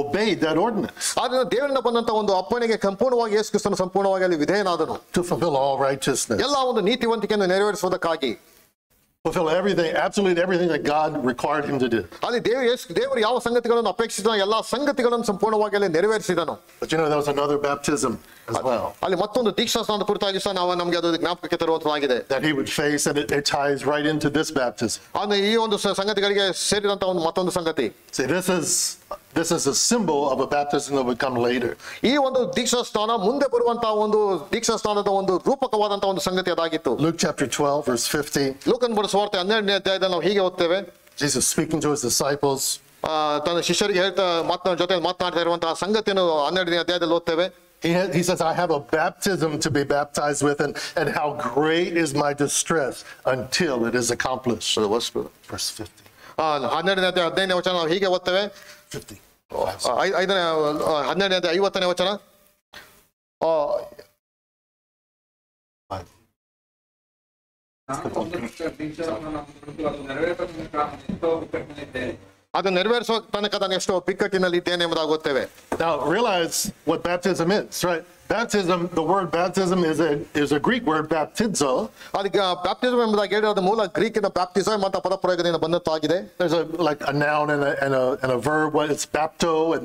obeyed that ordinance. ಆದರೆ ದೇವರಿಂದ ಬಂದಂತ ಒಂದು ಅಪ್ಪಣೆಗೆ ಸಂಪೂರ್ಣವಾಗಿ ಯೇಸು ಕ್ರಿಸ್ತನು ಸಂಪೂರ್ಣವಾಗಿ ಅಲ್ಲಿ ವಿಧೇಯನಾದನು. To fulfill all righteousness. ಎಲ್ಲ ಒಂದು ನೀತಿವಂತಿಕೆಯನ್ನು ನೆರವೇರಿಸುವುದಕ್ಕಾಗಿ. Fulfill everything, absolutely everything that God required him to do. ಅಲ್ಲಿ ದೇವರು ಯಾವ ಸಂಗತಿಗಳನ್ನು ಅಪೇಕ್ಷಿಸಿದ ಎಲ್ಲಾ ಸಂಗತಿಗಳನ್ನು ಸಂಪೂರ್ಣವಾಗಿ ಅಲ್ಲಿ ನೆರವೇರಿಸಿದನು. But you know, there was another baptism as well. ಅಲ್ಲಿ ಮತ್ತೊಂದು ದೀಕ್ಷಾ ಸ್ನಾನದ ಕುರಿತಾಗಿ ಸಹ ನಮಗೆ ಅದು ಜ್ಞಾಪಕಕ್ಕೆ ತರುವಂತದ್ದಾಗಿದೆ. That he would face, and it ties right into this baptism. ಅಂದ್ರೆ ಈ ಒಂದು ಸಂಗತಿಗಳಿಗೆ ಸೇರಿದಂತ ಒಂದು ಮತ್ತೊಂದು ಸಂಗತಿ. See, this is a symbol of a baptism that would come later. ಈ ಒಂದು ದೀಕ್ಷಾ ಸ್ನಾನ ಮುಂದೆ ಬರುವಂತಹ ಒಂದು ದೀಕ್ಷಾ ಸ್ನಾನದ ಒಂದು ರೂಪಕವಾದಂತಹ ಒಂದು ಸಂಗತಿ ಅದಾಗಿತ್ತು. Luke chapter 12 verse 15. ಲೂಕನ ಬರೆದ ಸುವಾರ್ತೆ 12ನೇ ಅಧ್ಯಾಯದಲ್ಲಿ ನಾವು ಹೀಗೆ ಓದ್ತೇವೆ. Jesus speaking to his disciples. ತನ್ನ ಶಿಷ್ಯರಿಗೆ ಜೊತೆ ಮಾತನಾಡ್ತಾ ಇರುವಂತಹ ಸಂಗತಿಯನ್ನು 12ನೇ ಅಧ್ಯಾಯದಲ್ಲಿ ಓದ್ತೇವೆ. He says, I have a baptism to be baptized with, and how great is my distress until it is accomplished. Verse 50. 12ನೇ ಅಧ್ಯಾಯ 15ನೇ ವಚನ ನಾವು ಹೀಗೆ ಓದ್ತೇವೆ. 50. 12ನೇ ಅಧ್ಯಾಯ 50ನೇ ವಚನ. ನಾನು ಒಂದು ದೀಕ್ಷಾಸ್ನಾನ ಮಾಡಿದ್ದು ಅದು ನೆರವೇರಿಸುವ ತನಕ ಎಷ್ಟೋ ಬಿಕ್ಕಟ್ಟಿನಲ್ಲಿದ್ದೇನೆ. ಅದು ನೆರವೇರಿಸುವ ತನಕ ನಾನು ಎಷ್ಟೋ ಬಿಕ್ಕಟ್ಟಿನಲ್ಲಿ ಇದ್ದೇನೆ ಎಂಬುದಾಗಿ ಗೊತ್ತೇವೆ. Now realize what baptism is, right? Baptism, the word baptism is a Greek word, baptizo. ಅದಕ್ಕೆ ಬ್ಯಾಪ್ಟಿಸಮ್ ಎಂಬುದಾಗಿ ಹೇಳಿರೋದು ಮೂಲ ಗ್ರೀಕಿನ ಬ್ಯಾಪ್ಟಿಸಮ್ ಅಂತ ಪದಪ್ರಯೋಗದಿಂದ ಬಂದದ್ದಾಗಿದೆ. There's a noun and a verb. What it's bapto and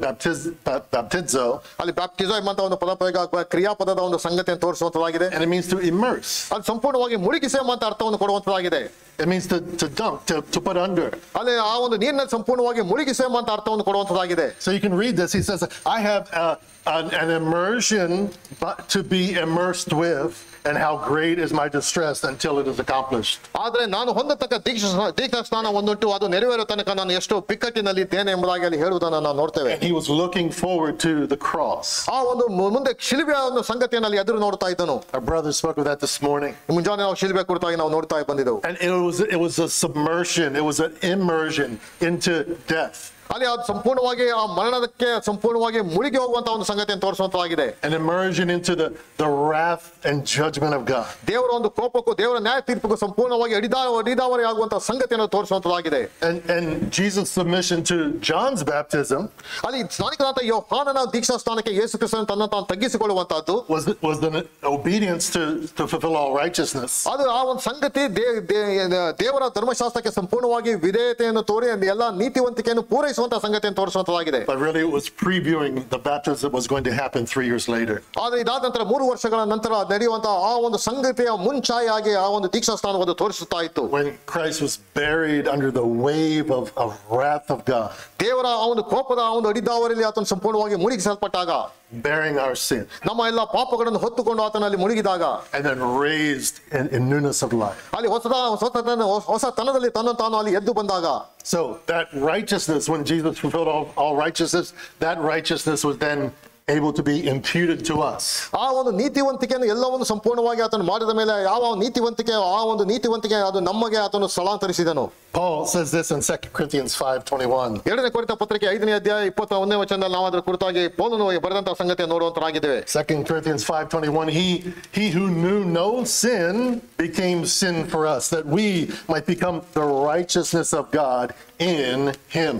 baptizo. ಅಲ್ಲಿ ಬ್ಯಾಪ್ಟಿಸಮ್ ಅಂತ ಒಂದು ಪದಪ್ರಯೋಗ ಕ್ರಿಯಾಪದದ ಒಂದು ಸಂಗತಿಯನ್ನು ತೋರಿಸುವಂತದ್ದಾಗಿದೆ. And it means to immerse. ಅದು ಸಂಪೂರ್ಣವಾಗಿ ಮುಳುಗಿಸೆ ಅಂತ ಅರ್ಥವನ್ನು ಕೊಡುವಂತದ್ದಾಗಿದೆ. It means to dunk, to put under. ಅಲ್ಲಿ ಆ ಒಂದು ನೀರಿನಲ್ಲಿ ಸಂಪೂರ್ಣವಾಗಿ ಮುಳುಗಿಸೆ ಅಂತ ಅರ್ಥವನ್ನು ಕೊಡುವಂತದ್ದಾಗಿದೆ. So you can read this. He says, I have an immersion to be immersed with, and how great is my distress until it is accomplished. ಆದ್ರೆ ನಾನು ಹೊಂದತಕ್ಕ ದೀಕ್ಷಾ ಸ್ನಾನ ಒಂದುಂಟು, ಅದು ನೆರವೇರೋ ತನಕ ನಾನು ಎಷ್ಟು ಬಿಕ್ಕಟ್ಟಿನಲ್ಲಿ ಇದ್ದೇನೆ ಎಂಬುದಾಗಿ ಅಲ್ಲಿ ಹೇಳುವುದನ್ನು ನಾವು ನೋಡ್ತೇವೆ. And he was looking forward to the cross. ಆ ಒಂದು ಮುಂದೆ ಶಿಲುಬೆಯ ಒಂದು ಸಂಗತಿಯನ್ನು ಅಲ್ಲಿ ಎದುರು ನೋಡ್ತಾ ಇದ್ದನು. Our brother spoke of that this morning. ಮುಂಜಾನೆ ನಾವು ಶಿಲುಬೆ ಕುರಿತಾಗಿ ನಾವು ನೋಡ್ತಾ ಬಂದಿದ್ದೆವು. And it was a submersion, it was an immersion into death. ಅಲ್ಲಿ ಅದು ಸಂಪೂರ್ಣವಾಗಿ ಆ ಮರಣಕ್ಕೆ ಸಂಪೂರ್ಣವಾಗಿ ಮುಳುಗಿ ಹೋಗುವಂತ ಒಂದು ಸಂಗತಿಯನ್ನು ತೋರಿಸುವಂತದ್ದಾಗಿದೆ. An immersion into the wrath and judgment of God. ದೇವರ ಒಂದು ಕೋಪಕ್ಕೂ ದೇವರ ನ್ಯಾಯ ತೀರ್ಪಿಗೂ ಸಂಪೂರ್ಣವಾಗಿ ಅಡಿದಾವರಿ ಆಗುವಂತ ಸಂಗತಿಯನ್ನು ತೋರಿಸುವಂತದ್ದಾಗಿದೆ. And Jesus' submission to John's baptism ಅಲ್ಲಿ ಸ್ನಾನಿಕನಾದ ಯೋಹಾನನ ದೀಕ್ಷಾ ಸ್ಥಾನಕ್ಕೆ ಯೇಸು ಕ್ರಿಸ್ತನು ತನ್ನನ್ನು ತಾನು ತಗ್ಗಿಸಿಕೊಳ್ಳುವಂತಹದ್ದು was the obedience to fulfill all righteousness. ಅದು ಆ ಒಂದು ಸಂಗತಿ ದೇವರ ಧರ್ಮಶಾಸ್ತ್ರಕ್ಕೆ ಸಂಪೂರ್ಣವಾಗಿ ವಿಧೇಯತೆಯನ್ನು ತೋರಿ ಎಲ್ಲ ನೀತಿವಂತಿಕೆಯನ್ನು ಪೂರೈಸುವಂತ ಸಂಗತಿಯನ್ನು ತೋರಿಸುವಂತದ್ದಾಗಿದೆ. But really it was previewing the baptism that was going to happen 3 years later. ಆದ್ರೆ ಇದಾದ ನಂತರ 3 ವರ್ಷಗಳ ನಂತರ ನಡೆಯುವಂತಹ ಆ ಒಂದು ಸಂಗತಿಯ ಮುಂಚಾಯಾಗಿ ಆ ಒಂದು ದೀಕ್ಷಾ ಸ್ಥಾನವನ್ನು ತೋರಿಸುತ್ತಾ ಇತ್ತು. When Christ was buried under the wave of wrath of God. ದೇವರ ಆ ಒಂದು ಕೋಪದ ಆ ಒಂದು ಅಡಿದಾವರಿಯಲ್ಲಿ ಆತನು ಸಂಪೂರ್ಣವಾಗಿ ಮುಳುಗಿಸಲ್ಪಟ್ಟಾಗ, bearing our sin. ನಮ್ಮ ಎಲ್ಲ ಪಾಪಗಳನ್ನು ಹೊತ್ತುಕೊಂಡು ಆತನಲ್ಲಿ ಮುಳುಗಿದಾಗ, and then raised in newness of life. ಅಲ್ಲಿ ಹೊಸತನದಲ್ಲಿ ತನ್ನನ್ನು ತಾನು ಅಲ್ಲಿ ಎದ್ದು ಬಂದಾಗ, so that righteousness, when Jesus fulfilled all righteousness, that righteousness was then able to be imputed to us. ಆ ಒಂದು ನೀತಿವಂತಿಕೆಯನ್ನು ಎಲ್ಲವನ್ನು ಸಂಪೂರ್ಣವಾಗಿ ಆತನು ಮಾಡಿದ ಮೇಲೆ ಯಾವ ನೀತಿವಂತಿಕೆ ಅದು ನಮಗೆ ಆತನು ಸ್ಥಳಾಂತರಿಸಿದನು. Paul says this in 2 Corinthians 5:21. 2ನೇ ಕೊರಿಂಥ ಪತ್ರಿಕೆ 5ನೇ ಅಧ್ಯಾಯ 21ನೇ ವಚನದಲ್ಲಿ ನಾವು ಅದರ ಕುರಿತಾಗಿ ಪೌಲನು ಬರೆದಂತಹ ಸಂಗತಿಯನ್ನು ನೋಡುವಂತರಾಗಿದ್ದೇವೆ. 2 Corinthians 5:21, he who knew no sin became sin for us, that we might become the righteousness of God in him.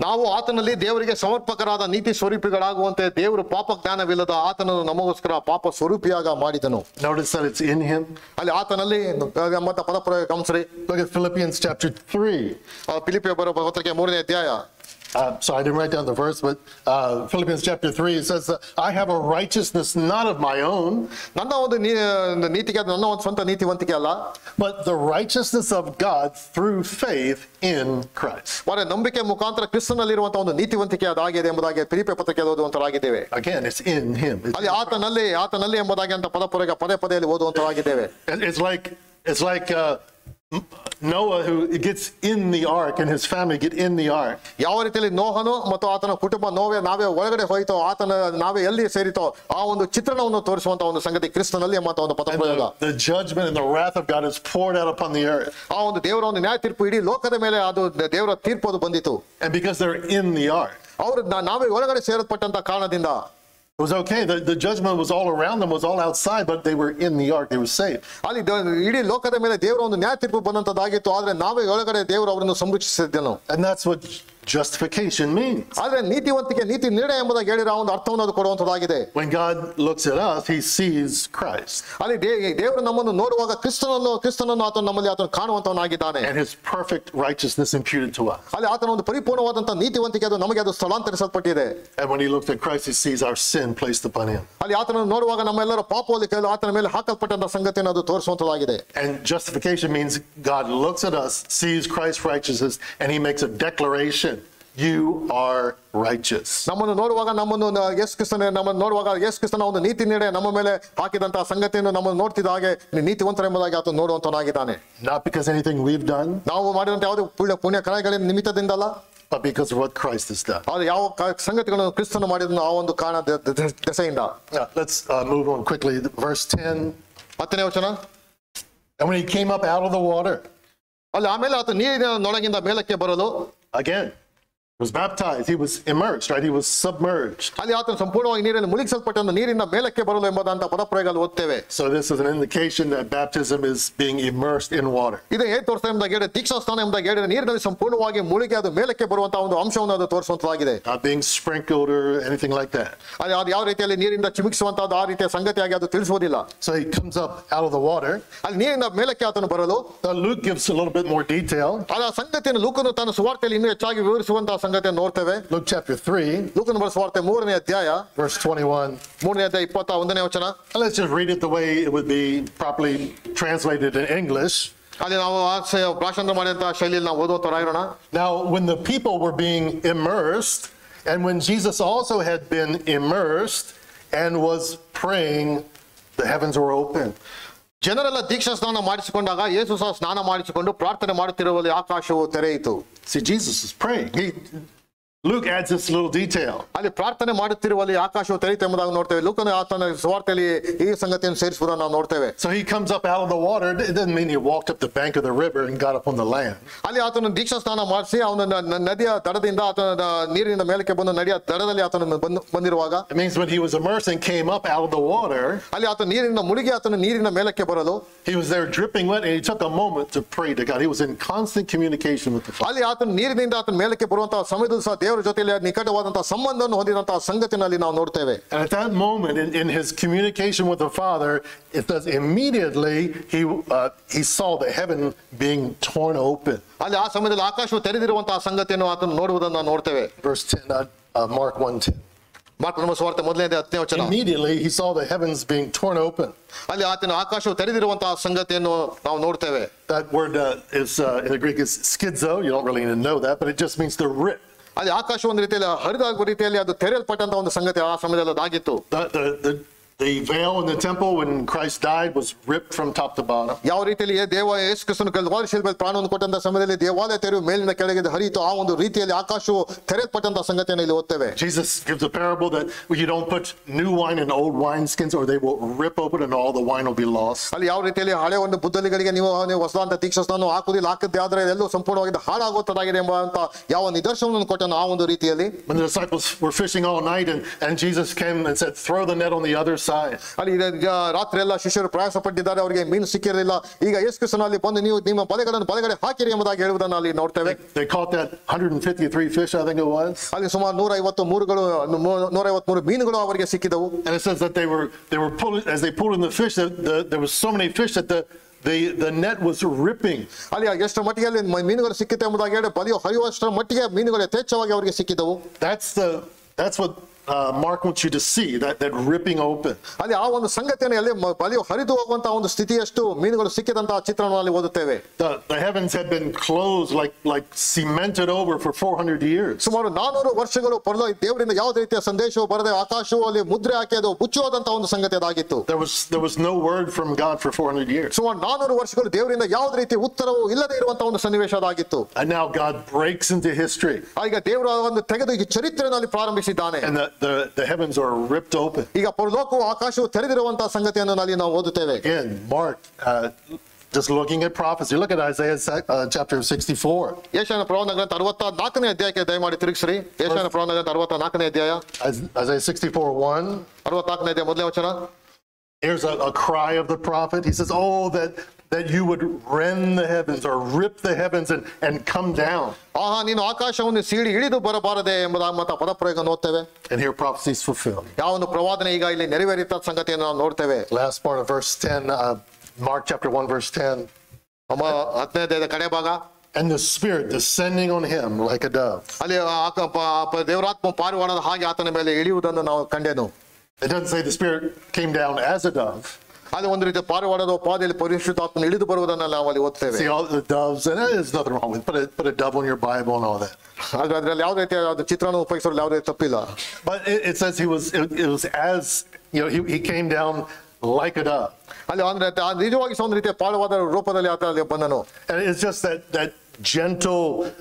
ನಾವು ಆತನಲ್ಲಿ ದೇವರಿಗೆ ಸಮರ್ಪಕರಾದ ನೀತಿ ಸ್ವರೂಪಿಗಳಾಗುವಂತೆ ದೇವರು ಪಾಪ ಜ್ಞಾನವಿಲ್ಲದ ಆತನನ್ನು ನಮಗೋಸ್ಕರ ಪಾಪ ಸ್ವರೂಪಿಯಾಗ ಮಾಡಿದನು. Notice that it's in him. ಅಲ್ಲಿ ಆತನಲ್ಲಿ ಮತ್ತೆ ಪದಪ್ರಯೋಗ ಗಮನಿಸ್ರಿ. Look at Philippians chapter 3. ಫಿಲಿಪ್ಪಿಯ ಬರೆದ ಪತ್ರಿಕೆ 3ನೇ ಅಧ್ಯಾಯ. So I didn't write down the verse, but Philippians chapter 3, it says, I have a righteousness not of my own. ನನ್ನ ಒಂದು ನೀತಿಗೆ ನನ್ನ ಒಂದು ಸ್ವಂತ ನೀತಿವಂತಿಕೆ ಅಲ್ಲ, but the righteousness of God through faith in Christ. ಆದರೆ ನಂಬಿಕೆ ಮುಖಾಂತರ ಕ್ರಿಸ್ತನಲ್ಲಿರುವಂತಹ ಒಂದು ನೀತಿವಂತಿಕೆ ಅದಾಗಿದೆ ಎಂಬುದಾಗಿ ಫಿಲಿಪ್ಪಿಯ ಪತ್ರಿಕೆ ಓದುವಂತರಾಗಿದ್ದೇವೆ. Again, it's in him. ಅಲ್ಲಿ ಆತನಲ್ಲಿ ಎಂಬುದಾಗಿ ಅಂತ ಪದಪ್ರಯೋಗ ಪದೇಯಲ್ಲಿ ಓದುವಂತರಾಗಿದ್ದೇವೆ. It's like Noah who gets in the ark and his family get in the ark. ಯಾವ ರೀತಿಯಲ್ಲಿ ನೋಹನು ಮತ್ತು ಆತನ ಕುಟುಂಬ ನಾವೇ ಒಳಗಡೆ ಹೋಯ್ತೋ, ನಾವೇ ಎಲ್ಲಿ ಸೇರಿತೋ ಆ ಒಂದು ಚಿತ್ರಣವನ್ನು ತೋರಿಸುವಂತ ಒಂದು ಸಂಗತಿ ಕ್ರಿಸ್ತನಲ್ಲಿ ಎಂಬ ಒಂದು ಪದಪ್ರಯೋಗ. The judgment and the wrath of God is poured out upon the earth. ಆ ಒಂದು ದೇವರ ಒಂದು ನ್ಯಾಯ ತೀರ್ಪು ಇಡೀ ಲೋಕದ ಮೇಲೆ ಅದು ದೇವರ ತೀರ್ಪು ಅದು ಬಂದಿತು. And because they're in the ark, ಅವರು ನಾವೇ ಒಳಗಡೆ ಸೇರಲ್ಪಟ್ಟಂತ ಕಾರಣದಿಂದ it was okay. The judgment was all around them, was all outside, but they were in the ark. They were safe. ಅಲ್ಲಿ ಇಡೀ ಲೋಕದ ಮೇಲೆ ದೇವರ ಒಂದು ನ್ಯಾಯ ತೀರ್ಪು ಬಂದಂತದ್ದಾಗಿತ್ತು, ಆದ್ರೆ ನಾವೇ ಒಳಗಡೆ ದೇವರು ಅವರನ್ನು ಸಂರಕ್ಷಿಸಿದ್ದನು. And that's what justification means. ಆದ್ರೆ ನೀತಿವಂತಿಕೆ ನೀತಿ ನಿರ್ಣಯ ಎಂಬುದಾಗಿ ಹೇಳಿರೋ ಒಂದು ಅರ್ಥವನ್ನು ಅದು ಕೊಡುವಂತದ್ದಾಗಿದೆ. When God looks at us, he sees Christ. ಅಲ್ಲಿ ದೇವರು ನಮ್ಮನ್ನು ನೋಡುವಾಗ ಕ್ರಿಸ್ತನನ್ನು ಆತನು ನಮ್ಮಲ್ಲಿ ಆತನು ಕಾಣುವಂತವನಾಗಿದ್ದಾನೆ. And his perfect righteousness imputed to us. ಅಲ್ಲಿ ಆತನ ಒಂದು ಪರಿಪೂರ್ಣವಾದಂತಹ ನೀತಿವಂತಿಕೆ ಅದು ನಮಗೆ ಅದು ಸ್ಥಳಾಂತರಿಸಲ್ಪಟ್ಟಿದೆ. And when he looked at Christ, he sees our sin placed upon him. ಅಲ್ಲಿ ಆತನನ್ನು ನೋಡುವಾಗ ನಮ್ಮೆಲ್ಲರ ಪಾಪದಲ್ಲಿ ಆತನ ಮೇಲೆ ಹಾಕಲ್ಪಟ್ಟಂತಹ ಸಂಗತಿಯನ್ನು ಅದು ತೋರಿಸುವಂತದ್ದಾಗಿದೆ. And justification means God looks at us, sees Christ's righteousness, and he makes a declaration. You are righteous. ನಮ್ಮನ್ನು ನೋಡುವಾಗ ಯೇಸು ಕ್ರಿಸ್ತನ ಒಂದು ನೀತಿ ನಿರ್ಣಯ ನಮ್ಮ ಮೇಲೆ ಹಾಕಿದಂತಹ ಸಂಗತಿಯನ್ನು ನಮ್ಮನ್ನು ನೋಡ್ತಿದ್ದ ಹಾಗೆ ನೀತಿವಂತರ ಎಂಬುದಾಗಿ ಆತ ನೋಡುವಂತನಾಗಿದ್ದಾನೆ. Not because anything we've done, ನಾವು ಮಾಡಿದಂತ ಯಾವುದೇ ಪುಣ್ಯ ಕಾರ್ಯಗಳ ನಿಮಿತ್ತದಿಂದಲ್ಲ, but because of what Christ has done. ಅದು ಯಾವ ಸಂಗತಿಗಳನ್ನು ಕ್ರಿಸ್ತನು ಮಾಡಿದ ಆ ಒಂದು ಕಾರಣ ದೆಸೆಯಿಂದ. Let's move on quickly. Verse 10. 10ನೇ ವಚನ. And when he came up out of the water, ಅಲ್ಲಿ ಆಮೇಲೆ ಆತ ನೀರಿನೊಳಗಿಂದ ಮೇಲಕ್ಕೆ ಬರಲು, again, was baptized. He was immersed, right? He was submerged. ಅಲ್ಲಿ ಆತನು ಸಂಪೂರ್ಣವಾಗಿ ನೀರಿನಲ್ಲಿ ಮುಳುಗಿಸಲ್ಪಟ್ಟನು, ನೀರಿನ ಮೇಲಕ್ಕೆ ಬರಲು ಎಂಬುದಂತ ಪದಪ್ರಯೋಗದಲ್ಲಿ ಓದ್ತೇವೆ. So this is an indication that baptism is being immersed in water. ಇದು ಏನ್ ತೋರಿಸ್ತಾ ಎಂಬುದಾಗಿ ಹೇಳಿದ್ರೆ, ದೀಕ್ಷಾ ಸ್ನಾನ ಎಂಬುದಾಗಿ ಹೇಳಿದ್ರೆ ನೀರಿನಲ್ಲಿ ಸಂಪೂರ್ಣವಾಗಿ ಮುಳುಗಿ ಅದು ಮೇಲಕ್ಕೆ ಬರುವಂತಹ ಒಂದು ಅಂಶವನ್ನು ಅದು ತೋರಿಸುವಂತದ್ದಾಗಿದೆ. Not being sprinkled or anything like that. ಅದು ಯಾವ ರೀತಿಯಲ್ಲಿ ನೀರಿಂದ ಚಿಮುಕಿಸುವಂತದ್ದು ಆ ರೀತಿಯ ಸಂಗತಿಯಾಗಿ ಅದು ತಿಳಿಸುವುದಿಲ್ಲ. So he comes up out of the water. ಅಲ್ಲಿ ನೀರಿನ ಮೇಲಕ್ಕೆ ಆತನು ಬರಲು Now Luke gives a little bit more detail. ಆ ಸಂಗತಿಯನ್ನು ಲೂಕನು ತನ್ನ ಸುವಾರ್ತೆಯಲ್ಲಿ ಇನ್ನೂ ಹೆಚ್ಚಾಗಿ ವಿವರಿಸುವಂತಹ ಸಂಗತಿಯನ್ನು ನೋಡ್ತೇವೆ. Luke chapter 3, ಲೂಕನ ಬರೆದ ಸುವಾರ್ತೆ 3ನೇ ಅಧ್ಯಾಯ verse 21. 3ನೇ ಅಧ್ಯಾಯ 21ನೇ ವಚನ. And let's just read it the way it would be properly translated in English. ಅಲ್ಲಿ ನಾವು ಭಾಷಾಂತರ ಮಾಡಿದಂತಹ ಶೈಲಿಯಲ್ಲಿ ನಾವು ಓದುವಂತವರಾಗಿರೋಣ. Now, when the people were being immersed, and when Jesus also had been immersed and was praying, the heavens were open. ಜನರೆಲ್ಲ ದೀಕ್ಷಾ ಸ್ನಾನ ಮಾಡಿಸಿಕೊಂಡಾಗ ಯೇಸು ಸಹ ಸ್ನಾನ ಮಾಡಿಸಿಕೊಂಡು ಪ್ರಾರ್ಥನೆ ಮಾಡುತ್ತಿರುವಲ್ಲಿ ಆಕಾಶವು ತೆರೆಯಿತು. See, Jesus is praying. Luke adds this little detail. ಅಲ್ಲಿ ಪ್ರಾರ್ಥನೆ ಮಾಡುತ್ತಿರುವಲ್ಲಿ ಆಕಾಶವು ತೆರೆಯಿತು ಎಂಬುದಾಗಿ ನೋಡ್ತೇವೆ. ಲೂಕನ ಆತನ ಸುವಾರ್ತೆಯಲ್ಲಿ ಈ ಸಂಗತಿಯನ್ನು ಸೇರಿಸುವುದನ್ನು ನಾವು ನೋಡ್ತೇವೆ. So he comes up out of the water. It doesn't mean he walked up the bank of the river and got up on the land. ಅಲ್ಲಿ ಆತನು ದೀಕ್ಷಾ ಸ್ನಾನ ಮಾಡಿಸಿ ಅವನ ನದಿಯ ದಡದಿಂದ ಆತನ ನೀರಿನ ಮೇಲಕ್ಕೆ ಬಂದು ನದಿಯ ದಡದಲ್ಲಿ ಆತನು ಬಂದಿರುವಾಗ, It means when he was immersed and came up out of the water, ಅಲ್ಲಿ ಆತನ ನೀರಿನ ಮುಳುಗಿ ಆತನ ನೀರಿನ ಮೇಲಕ್ಕೆ ಬರಲು he was there dripping wet, and he took a moment to pray to God. He was in constant communication with the Father. ಅಲ್ಲಿ ಆತನ ನೀರಿನಿಂದ ಆತನ ಮೇಲಕ್ಕೆ ಬರುವಂತಹ ಸಮಯದಲ್ಲೂ ಸಹ ದೇವರ ಜೊತೆಯಲ್ಲಿ ನಿಕಟವಾದಂತಹ ಸಂಬಂಧವನ್ನು ಹೊಂದಿದಂತಹ ಸಂಗತಿನಲ್ಲಿ ನಾವು ನೋಡ್ತೇವೆ. And at that moment, in his communication with the Father, it says immediately he saw the heaven being torn open. ಅಲ್ಲಿ ಆ ಸಮಯದಲ್ಲಿ ಆಕಾಶವು ತೆರೆದಿರುವಂತಹ ಸಂಗತಿಯನ್ನು ಆತನು ನೋಡುವುದನ್ನು ನೋಡ್ತೇವೆ. Verse 10, Mark 1:10. ಮಾರ್ಕನ ಸುವಾರ್ತೆ 1ನೇ 10ನೇ ವಚನ. Immediately he saw the heavens being torn open. ಅಲ್ಲಿ ಆತನ ಆಕಾಶವು ತೆರೆದಿರುವಂತಹ ಸಂಗತಿಯನ್ನು ನಾವು ನೋಡ್ತೇವೆ. That word is in the Greek is schizo. You don't really even know that, but it just means to rip. ಅಲ್ಲಿ ಆಕಾಶ ಒಂದು ರೀತಿಯಲ್ಲಿ ಹರಿದಾಗುವ ರೀತಿಯಲ್ಲಿ ಅದು ತೆರೆಯಲ್ಪಟ್ಟಂತ ಒಂದು ಸಂಗತಿ ಆ ಸಮಯದಲ್ಲಿ ಅದಾಗಿತ್ತು. The veil in the temple when Christ died was ripped from top to bottom. ಯಾವ ರೀತಿಯಲ್ಲಿ ಯೇಸು ಕ್ರಿಸ್ತನು ಕಲ್ವಾರಿ ಶಿಲುಬೆಯಲ್ಲಿ ಪ್ರಾಣವನ್ನು ಕೊಟ್ಟಂತ ಸಮಯದಲ್ಲಿ ದೇವಾಲಯ ತೆರೆಯು ಮೇಲಿನ ಕೆಳಗೆ ಹರಿಯಿತು, ಆ ಒಂದು ರೀತಿಯಲ್ಲಿ ಆಕಾಶವು ತೆರೆಯಲ್ಪಟ್ಟಂತ ಸಂಗತಿಯನ್ನು ಇಲ್ಲಿ ಓದ್ತೇವೆ. Jesus gives a parable that you don't put new wine in old wineskins or they will rip open and all the wine will be lost. ಅಲ್ಲಿ ಯಾವ ರೀತಿಯಲ್ಲಿ ಹಳೆ ಒಂದು ಬುದ್ದಲಿಗಳಿಗೆ ನೀವು ಹೊಸದಾದಂತ ದೀಕ್ಷಾಸ್ನಾನ ಹಾಕುವುದಿಲ್ಲ, ಹಾಕದ್ದೇ ಆದ್ರೆ ಎಲ್ಲೂ ಸಂಪೂರ್ಣವಾಗಿ ಹಾಳಾಗುತ್ತದಾಗಿದೆ ಎಂಬಂತ ಯಾವ ನಿದರ್ಶನವನ್ನು ಕೊಟ್ಟನು ಆ ಒಂದು ರೀತಿಯಲ್ಲಿ. When the disciples were fishing all night and Jesus came and said, throw the net on the other side. ಅಲ್ಲಿ ರಾತ್ರಿ ಎಲ್ಲ ಶಿಷ್ಯರು ಪ್ರಯಾಸ ಪಟ್ಟಿದ್ದಾರೆ, ಅವರಿಗೆ ಮೀನು ಸಿಕ್ಕಿರಲಿಲ್ಲ. ಈಗ ಯೇಸು ಕ್ರಿಸ್ತನಲ್ಲಿ ಬಂದು ನೀವು ನಿಮ್ಮ ಬಲೆಗಳನ್ನು ಬಲಗಡೆ ಹಾಕಿರಿ ಎಂಬುದಾಗಿ ಹೇಳುವುದನ್ನು ಅಲ್ಲಿ ನೋಡ್ತೇವೆ. They caught that 153 fish, I think it was. ಅಲ್ಲಿ ಸುಮಾರು 153 ಮೀನುಗಳು ಅವರಿಗೆ ಸಿಕ್ಕಿದವು. And it says that they were pulling, as they pulled in the fish, there was so many fish that the net was ripping. ಅಲ್ಲಿ ಎಷ್ಟು ಮಟ್ಟಿಗೆ ಅಲ್ಲಿ ಮೀನುಗಳು ಸಿಕ್ಕಿತು ಎಂಬುದಾಗಿ ಹೇಳಿ ಬಲಿಯು ಹರಿಯುವಷ್ಟರ ಮಟ್ಟಿಗೆ ಮೀನುಗಳು ಯಥೇಚ್ಛವಾಗಿ ಅವರಿಗೆ ಸಿಕ್ಕಿದವು. That's what Mark wants you to see, that ripping open. ಅಲ್ಲಿ ಆ ಒಂದು ಸಂಗತಿಯನ್ನು ಅಲ್ಲಿ ಬಲಿಯು ಹರಿದು ಹೋಗುವಂತಹ ಒಂದು ಸ್ಥಿತಿಯಷ್ಟು ಮೀನುಗಳು ಸಿಕ್ಕಿದಂತಹ ಚಿತ್ರಣವನ್ನು ಅಲ್ಲಿ ಓದುತ್ತೇವೆ. The heavens had been closed like cemented over for 400 years. ಸುಮಾರು 400 ವರ್ಷಗಳು ದೇವರಿಂದ ಯಾವುದೇ ರೀತಿಯ ಸಂದೇಶವು ಬರದೆ ಆಕಾಶವು ಅಲ್ಲಿ ಮುದ್ರೆ ಹಾಕಿ ಅದು ಮುಚ್ಚುವುದಂತಹ ಒಂದು ಸಂಗತಿ ಅದಾಗಿತ್ತು. There was no word from God for 400 years. ಸುಮಾರು 400 ವರ್ಷಗಳು ದೇವರಿಂದ ಯಾವುದೇ ರೀತಿಯ ಉತ್ತರವು ಇಲ್ಲದೆ ಇರುವಂತಹ ಒಂದು ಸನ್ನಿವೇಶ ಅದಾಗಿತ್ತು. And now God breaks into history. ಈಗ ದೇವರು ಒಂದು ತೆಗೆದು ಈ ಚರಿತ್ರೆಯಲ್ಲಿ ಪ್ರಾರಂಭಿಸಿದ್ದಾನೆ. And the heavens are ripped open. ಈಗ ಪರಲೋಕವು ಆಕಾಶವು ತೆರೆದಿರುವಂತಹ ಸಂಗತಿಯನ್ನು ಅಲ್ಲಿ ನಾವು ಓದುತ್ತೇವೆ. Again, Mark, just looking at prophecy. Look at Isaiah chapter 64. ಯೆಶಾಯನ ಪ್ರವಾದನ ಗ್ರಂಥ 64ನೇ ಅಧ್ಯಾಯಕ್ಕೆ ದಯಮಾಡಿ ತಿರುಗಿಸ್ರಿ. ಯೆಶಾಯನ ಪ್ರವಾದನ ಗ್ರಂಥ 64ನೇ ಅಧ್ಯಾಯ. Isaiah 64:1. 64ನೇ ಅಧ್ಯಾಯ ಮೊದಲನೇ ವಚನ. Here's a cry of the prophet. He says, "Oh, that you would rend the heavens or rip the heavens and come down." ಆಹಾ, ನೀನು ಆಕಾಶವನ್ನು ಸೀಳಿ ಇಳಿದು ಬರಬಾರದೆ ಎಂಬುದಾದ ಪದಪ್ರಯೋಗ ನೋಡ್ತೇವೆ. And here prophecy is fulfilled. ಯಾವ ಒಂದು ಪ್ರವಾದನೆ ಈಗ ಇಲ್ಲಿ ನೆರವೇರಿತ ಸಂಗತಿಯನ್ನು ನಾವು ನೋಡ್ತೇವೆ. Last part of verse 10, Mark chapter 1 verse 10. 10ನೇ ಅಧ್ಯಾಯದ ಕಡೆ ಭಾಗ. And the Spirit descending on him like a dove. ಅಲ್ಲಿ ದೇವರಾತ್ಮ ಪಾರಿವಾಳದ ಹಾಗೆ ಆತನ ಮೇಲೆ ಇಳಿಯುವುದನ್ನು ನಾವು ಕಂಡೆನು. It doesn't say the Spirit came down as a dove. ಅಲ್ಲಿ ಒಂದು ರೀತಿಯ ಪಾರಿವಾಳದ ಪಾದದಲ್ಲಿ ಪರಿಶುದ್ಧಾತ್ಮನು ಇಳಿದು ಬರುವುದನ್ನು ನಾವು ಅಲ್ಲಿ ಓದ್ತೇವೆ. See all the doves, and there's nothing wrong with it. Put a dove on your Bible and all that. ಅದ್ರಲ್ಲಿ ಯಾವುದೇ ರೀತಿಯ ಚಿತ್ರಣ ಉಪಯೋಗಿಸೋದು ಯಾವುದೇ ತಪ್ಪಿಲ್ಲ. But it says it was as, he came down like a dove. ಅಲ್ಲಿ ಅಂದ್ರೆ ನಿಜವಾಗಿ ಒಂದು ರೀತಿಯ ಪಾರಿವಾಳದ ರೂಪದಲ್ಲಿ ಆತ ಅಲ್ಲಿ ಬಂದನು. And it's just that gentle,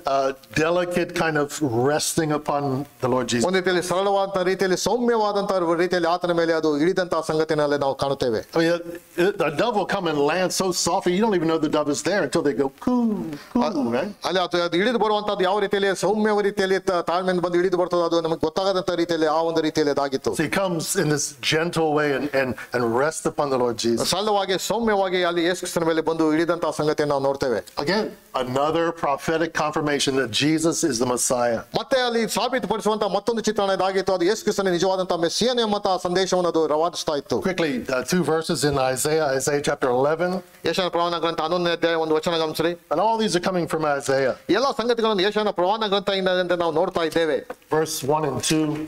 delicate kind of resting upon the Lord Jesus. ಒಂದು ರೀತಿಯಲ್ಲಿ ಸರಳವಾದಂತಹ ರೀತಿಯಲ್ಲಿ ಸೌಮ್ಯವಾದಂತಹ ರೀತಿಯಲ್ಲಿ ಆತನ ಮೇಲೆ ಅದು ಇಳಿದಂತಹ ಸಂಗತಿನಲ್ಲಿ ನಾವು ಕಾಣುತ್ತೇವೆ. I mean, a dove will come and land so softly, you don't even know the dove is there until they go coo, coo, right? ಅಲ್ಲಿ ಅದು ಇಳಿದು ಬರುವಂತದ್ದು ಯಾವ ರೀತಿಯಲ್ಲಿ ಸೌಮ್ಯ ರೀತಿಯಲ್ಲಿ ತಾಳ್ಮೆಯಿಂದ ಬಂದು ಇಳಿದು ಬರ್ತದೆ ಅದು ನಮಗೆ ಗೊತ್ತಾಗದಂತ ರೀತಿಯಲ್ಲಿ ಆ ಒಂದು ರೀತಿಯಲ್ಲಿ ಅದಾಗಿತ್ತು. So he comes in this gentle way and rests upon the Lord Jesus. ಸರಳವಾಗಿ ಸೌಮ್ಯವಾಗಿ ಅಲ್ಲಿ ಯೇಸು ಕ್ರಿಸ್ತನ ಮೇಲೆ ಬಂದು ಇಳಿದಂತಹ ಸಂಗತಿಯನ್ನು ನಾವು ನೋಡ್ತೇವೆ. Again, another prophetic confirmation that Jesus is the Messiah. ಮತ್ತೆ ಅಲ್ಲಿ ಸಾಬೀತುಪಡಿಸುವಂತಹ ಮತ್ತೊಂದು ಚಿತ್ರಣ ಇದಾಗಿತ್ತು. ಅದು ಯೇಸು ಕ್ರಿಸ್ತನ ನಿಜವಾದಂತಹ ಮೆಸ್ಸಿಯನ್ ಎಂಬಂತಹ ಸಂದೇಶವನ್ನು ಅದು ರವಾನಿಸ್ತಾ ಇತ್ತು. Quickly, 2 verses in Isaiah chapter 11. ಯೆಶಾಯನ ಪ್ರವಾದನ ಗ್ರಂಥ 11ನೇ ಅಧ್ಯಾಯ ಒಂದು ವಚನ ಗಮನಿಸಿ. And all these are coming from Isaiah. ಎಲ್ಲ ಸಂಗತಿಗಳನ್ನು ಯೆಶಾಯನ ಪ್ರವಾದನ ಗ್ರಂಥದಿಂದ ನಾವು ನೋಡ್ತಾ ಇದ್ದೇವೆ. Verse 1 and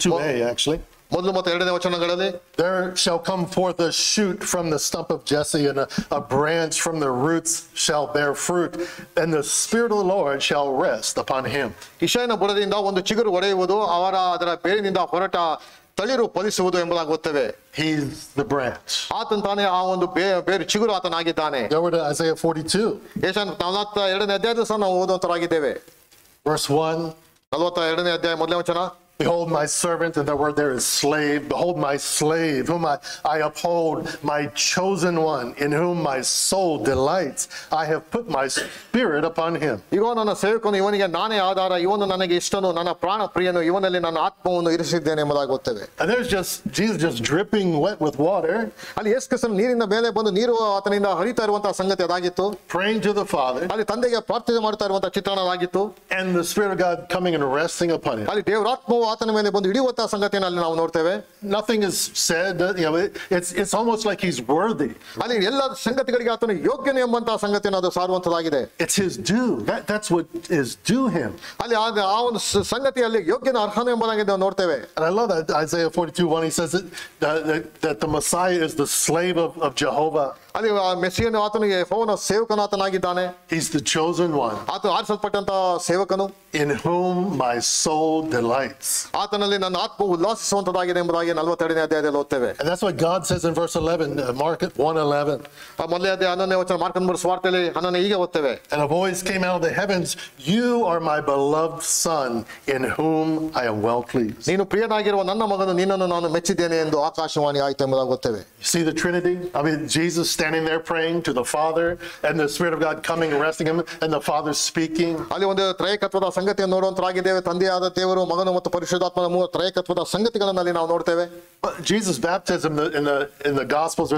2a actually. ಮೊದಲು ಮತ್ತು ಎರಡನೇ ವಚನಗಳಲ್ಲಿ There shall come forth a shoot from the stump of Jesse, and a branch from the roots shall bear fruit, and the Spirit of the Lord shall rest upon him. ಇಷಯನ ಬುಡದಿಂದ ಒಂದು ಚಿಗುರು ಒಡೆಯುವುದು, ಅದರ ಬೇರಿನಿಂದ ಹೊರಟ ತಳಿರು ಫಲಿಸುವುದು ಎಂಬುದಾಗುತ್ತವೆ. He's the branch. ಆತನ ತಾನೇ ಆ ಒಂದು ಬೇರು ಚಿಗುರು ಆತನಾಗಿದ್ದಾನೆ. Go over to Isaiah 42. ಯೆಶಾಯನ 42ನೇ ಅಧ್ಯಾಯದಲ್ಲಿ ಸಹ ನಾವು ಓದುವಂತರಾಗಿದ್ದೇವೆ. Verse 1. 42ನೇ ಅಧ್ಯಾಯ ಮೊದಲನೇ ವಚನ. Behold my servant, and the word there is slave. Behold my slave, whom I uphold, my chosen one, in whom my soul delights. I have put my spirit upon him. ಇಗೋ ನನ್ನ ಸೇವಕನು, ಇವನಿಗೆ ನಾನೇ ಆಧಾರ, ಇವನು ನನಗೆ ಇಷ್ಟನು, ನನ್ನ ಪ್ರಾಣ ಪ್ರಿಯನು, ಇವನಲ್ಲಿ ನನ್ನ ಆತ್ಮವನ್ನು ಇರಿಸಿದ್ದೇನೆ ಎಂಬುದಾಗುತ್ತವೆ. And there's Jesus just dripping wet with water. ಅಲ್ಲಿ ಯೇಸು ಕ್ರಿಸ್ತನು ನೀರಿನ ಮೇಲೆ ಬಂದು ನೀರು ಆತನಿಂದ ಹರಿತಾ ಇರುವಂತಹ ಸಂಗತಿ ಅದಾಗಿತ್ತು. Praying to the Father. ಅಲ್ಲಿ ತಂದೆಗೆ ಪ್ರಾರ್ಥನೆ ಮಾಡ್ತಾ ಇರುವಂತಹ ಚಿತ್ರಣ ಅದಾಗಿತ್ತು. And the Spirit of God coming and resting upon him. ಅಲ್ಲಿ ದೇವರಾತ್ಮವು ಆತನ ಮೇಲೆ ಬಂದು ಹಿಡಿಯುವಂತಹ ಸಂಗತಿಯನ್ನು ಅಲ್ಲಿ ನಾವು ನೋಡ್ತೇವೆ. Nothing is said, it's almost like he's worthy. ಅಲ್ಲಿ ಎಲ್ಲ ಸಂಗತಿಗಳಿಗೆ ಆತನು ಯೋಗ್ಯನೇ ಎಂಬಂತಹ ಸಂಗತಿಯನ್ನು ಅದು ಸಾರುವಂತದ್ದಾಗಿದೆ. It's his due. That's what is due him. ಅಲ್ಲಿ ಆ ಒಂದು ಸಂಗತಿಯಲ್ಲಿ ಯೋಗ್ಯನ ಅರ್ಹನು ಎಂಬುದಾಗಿ ನಾವು ನೋಡ್ತೇವೆ. And I love that Isaiah 42:1, he says that the Messiah is the slave of Jehovah. ಅಲ್ಲಿ ಮೆಸ್ಸಿಯನು ಆತನು ಯೆಹೋವನ ಸೇವಕನಾತನಾಗಿದ್ದಾನೆ. He's the chosen one. ಆತನು ಆರಿಸಲ್ಪಟ್ಟಂತಹ ಸೇವಕನು. In whom my soul delights. ಆತನಲ್ಲಿ ನನ್ನ ಆತ್ಮ ಉಲ್ಲಾಸಿಸುವಂತದ್ದಾಗಿದೆ ಎಂಬುದಾಗಿ 42ನೇ ಅಧ್ಯಾಯದಲ್ಲಿ ಓದ್ತೇವೆ. And that's what God says in verse 11, Mark 1:11. ಮೊದಲನೇ ಅಧ್ಯಾಯ 11ನೇ ವಚನ ಮಾರ್ಕನ ಬರೆದ ಸುವಾರ್ತೆಯಲ್ಲಿ 11 ಹೀಗೆ ಓದ್ತೇವೆ. And a voice came out of the heavens, you are my beloved son, in whom I am well pleased. ನೀನು ಪ್ರಿಯನಾಗಿರುವ ನನ್ನ ಮಗನು, ನಿನ್ನನ್ನು ನಾನು ಮೆಚ್ಚಿದ್ದೇನೆ ಎಂದು ಆಕಾಶವಾಣಿ ಆಯಿತು ಎಂಬುದಾಗಿ ಓದ್ತೇವೆ. You see the Trinity? I mean, Jesus standing there praying to the Father, and the Spirit of God coming and resting him, and the Father speaking. ಅಲ್ಲಿ ಒಂದು ತ್ರೈಕತ್ವದ ಸಂಗತಿಯನ್ನು ನೋಡುವಂತರಾಗಿದ್ದೇವೆ. ತಂದೆಯಾದ ದೇವರು, ಮಗನು ಮತ್ತು ಪರಿಶುದ್ಧಾತ್ಮನ ಮೂಲ ತ್ರೈಕತ್ವದ ಸಂಗತಿಗಳನ್ನು ಅಲ್ಲಿ ನಾವು ನೋಡ್ತೇವೆ. Jesus' baptism in the Gospels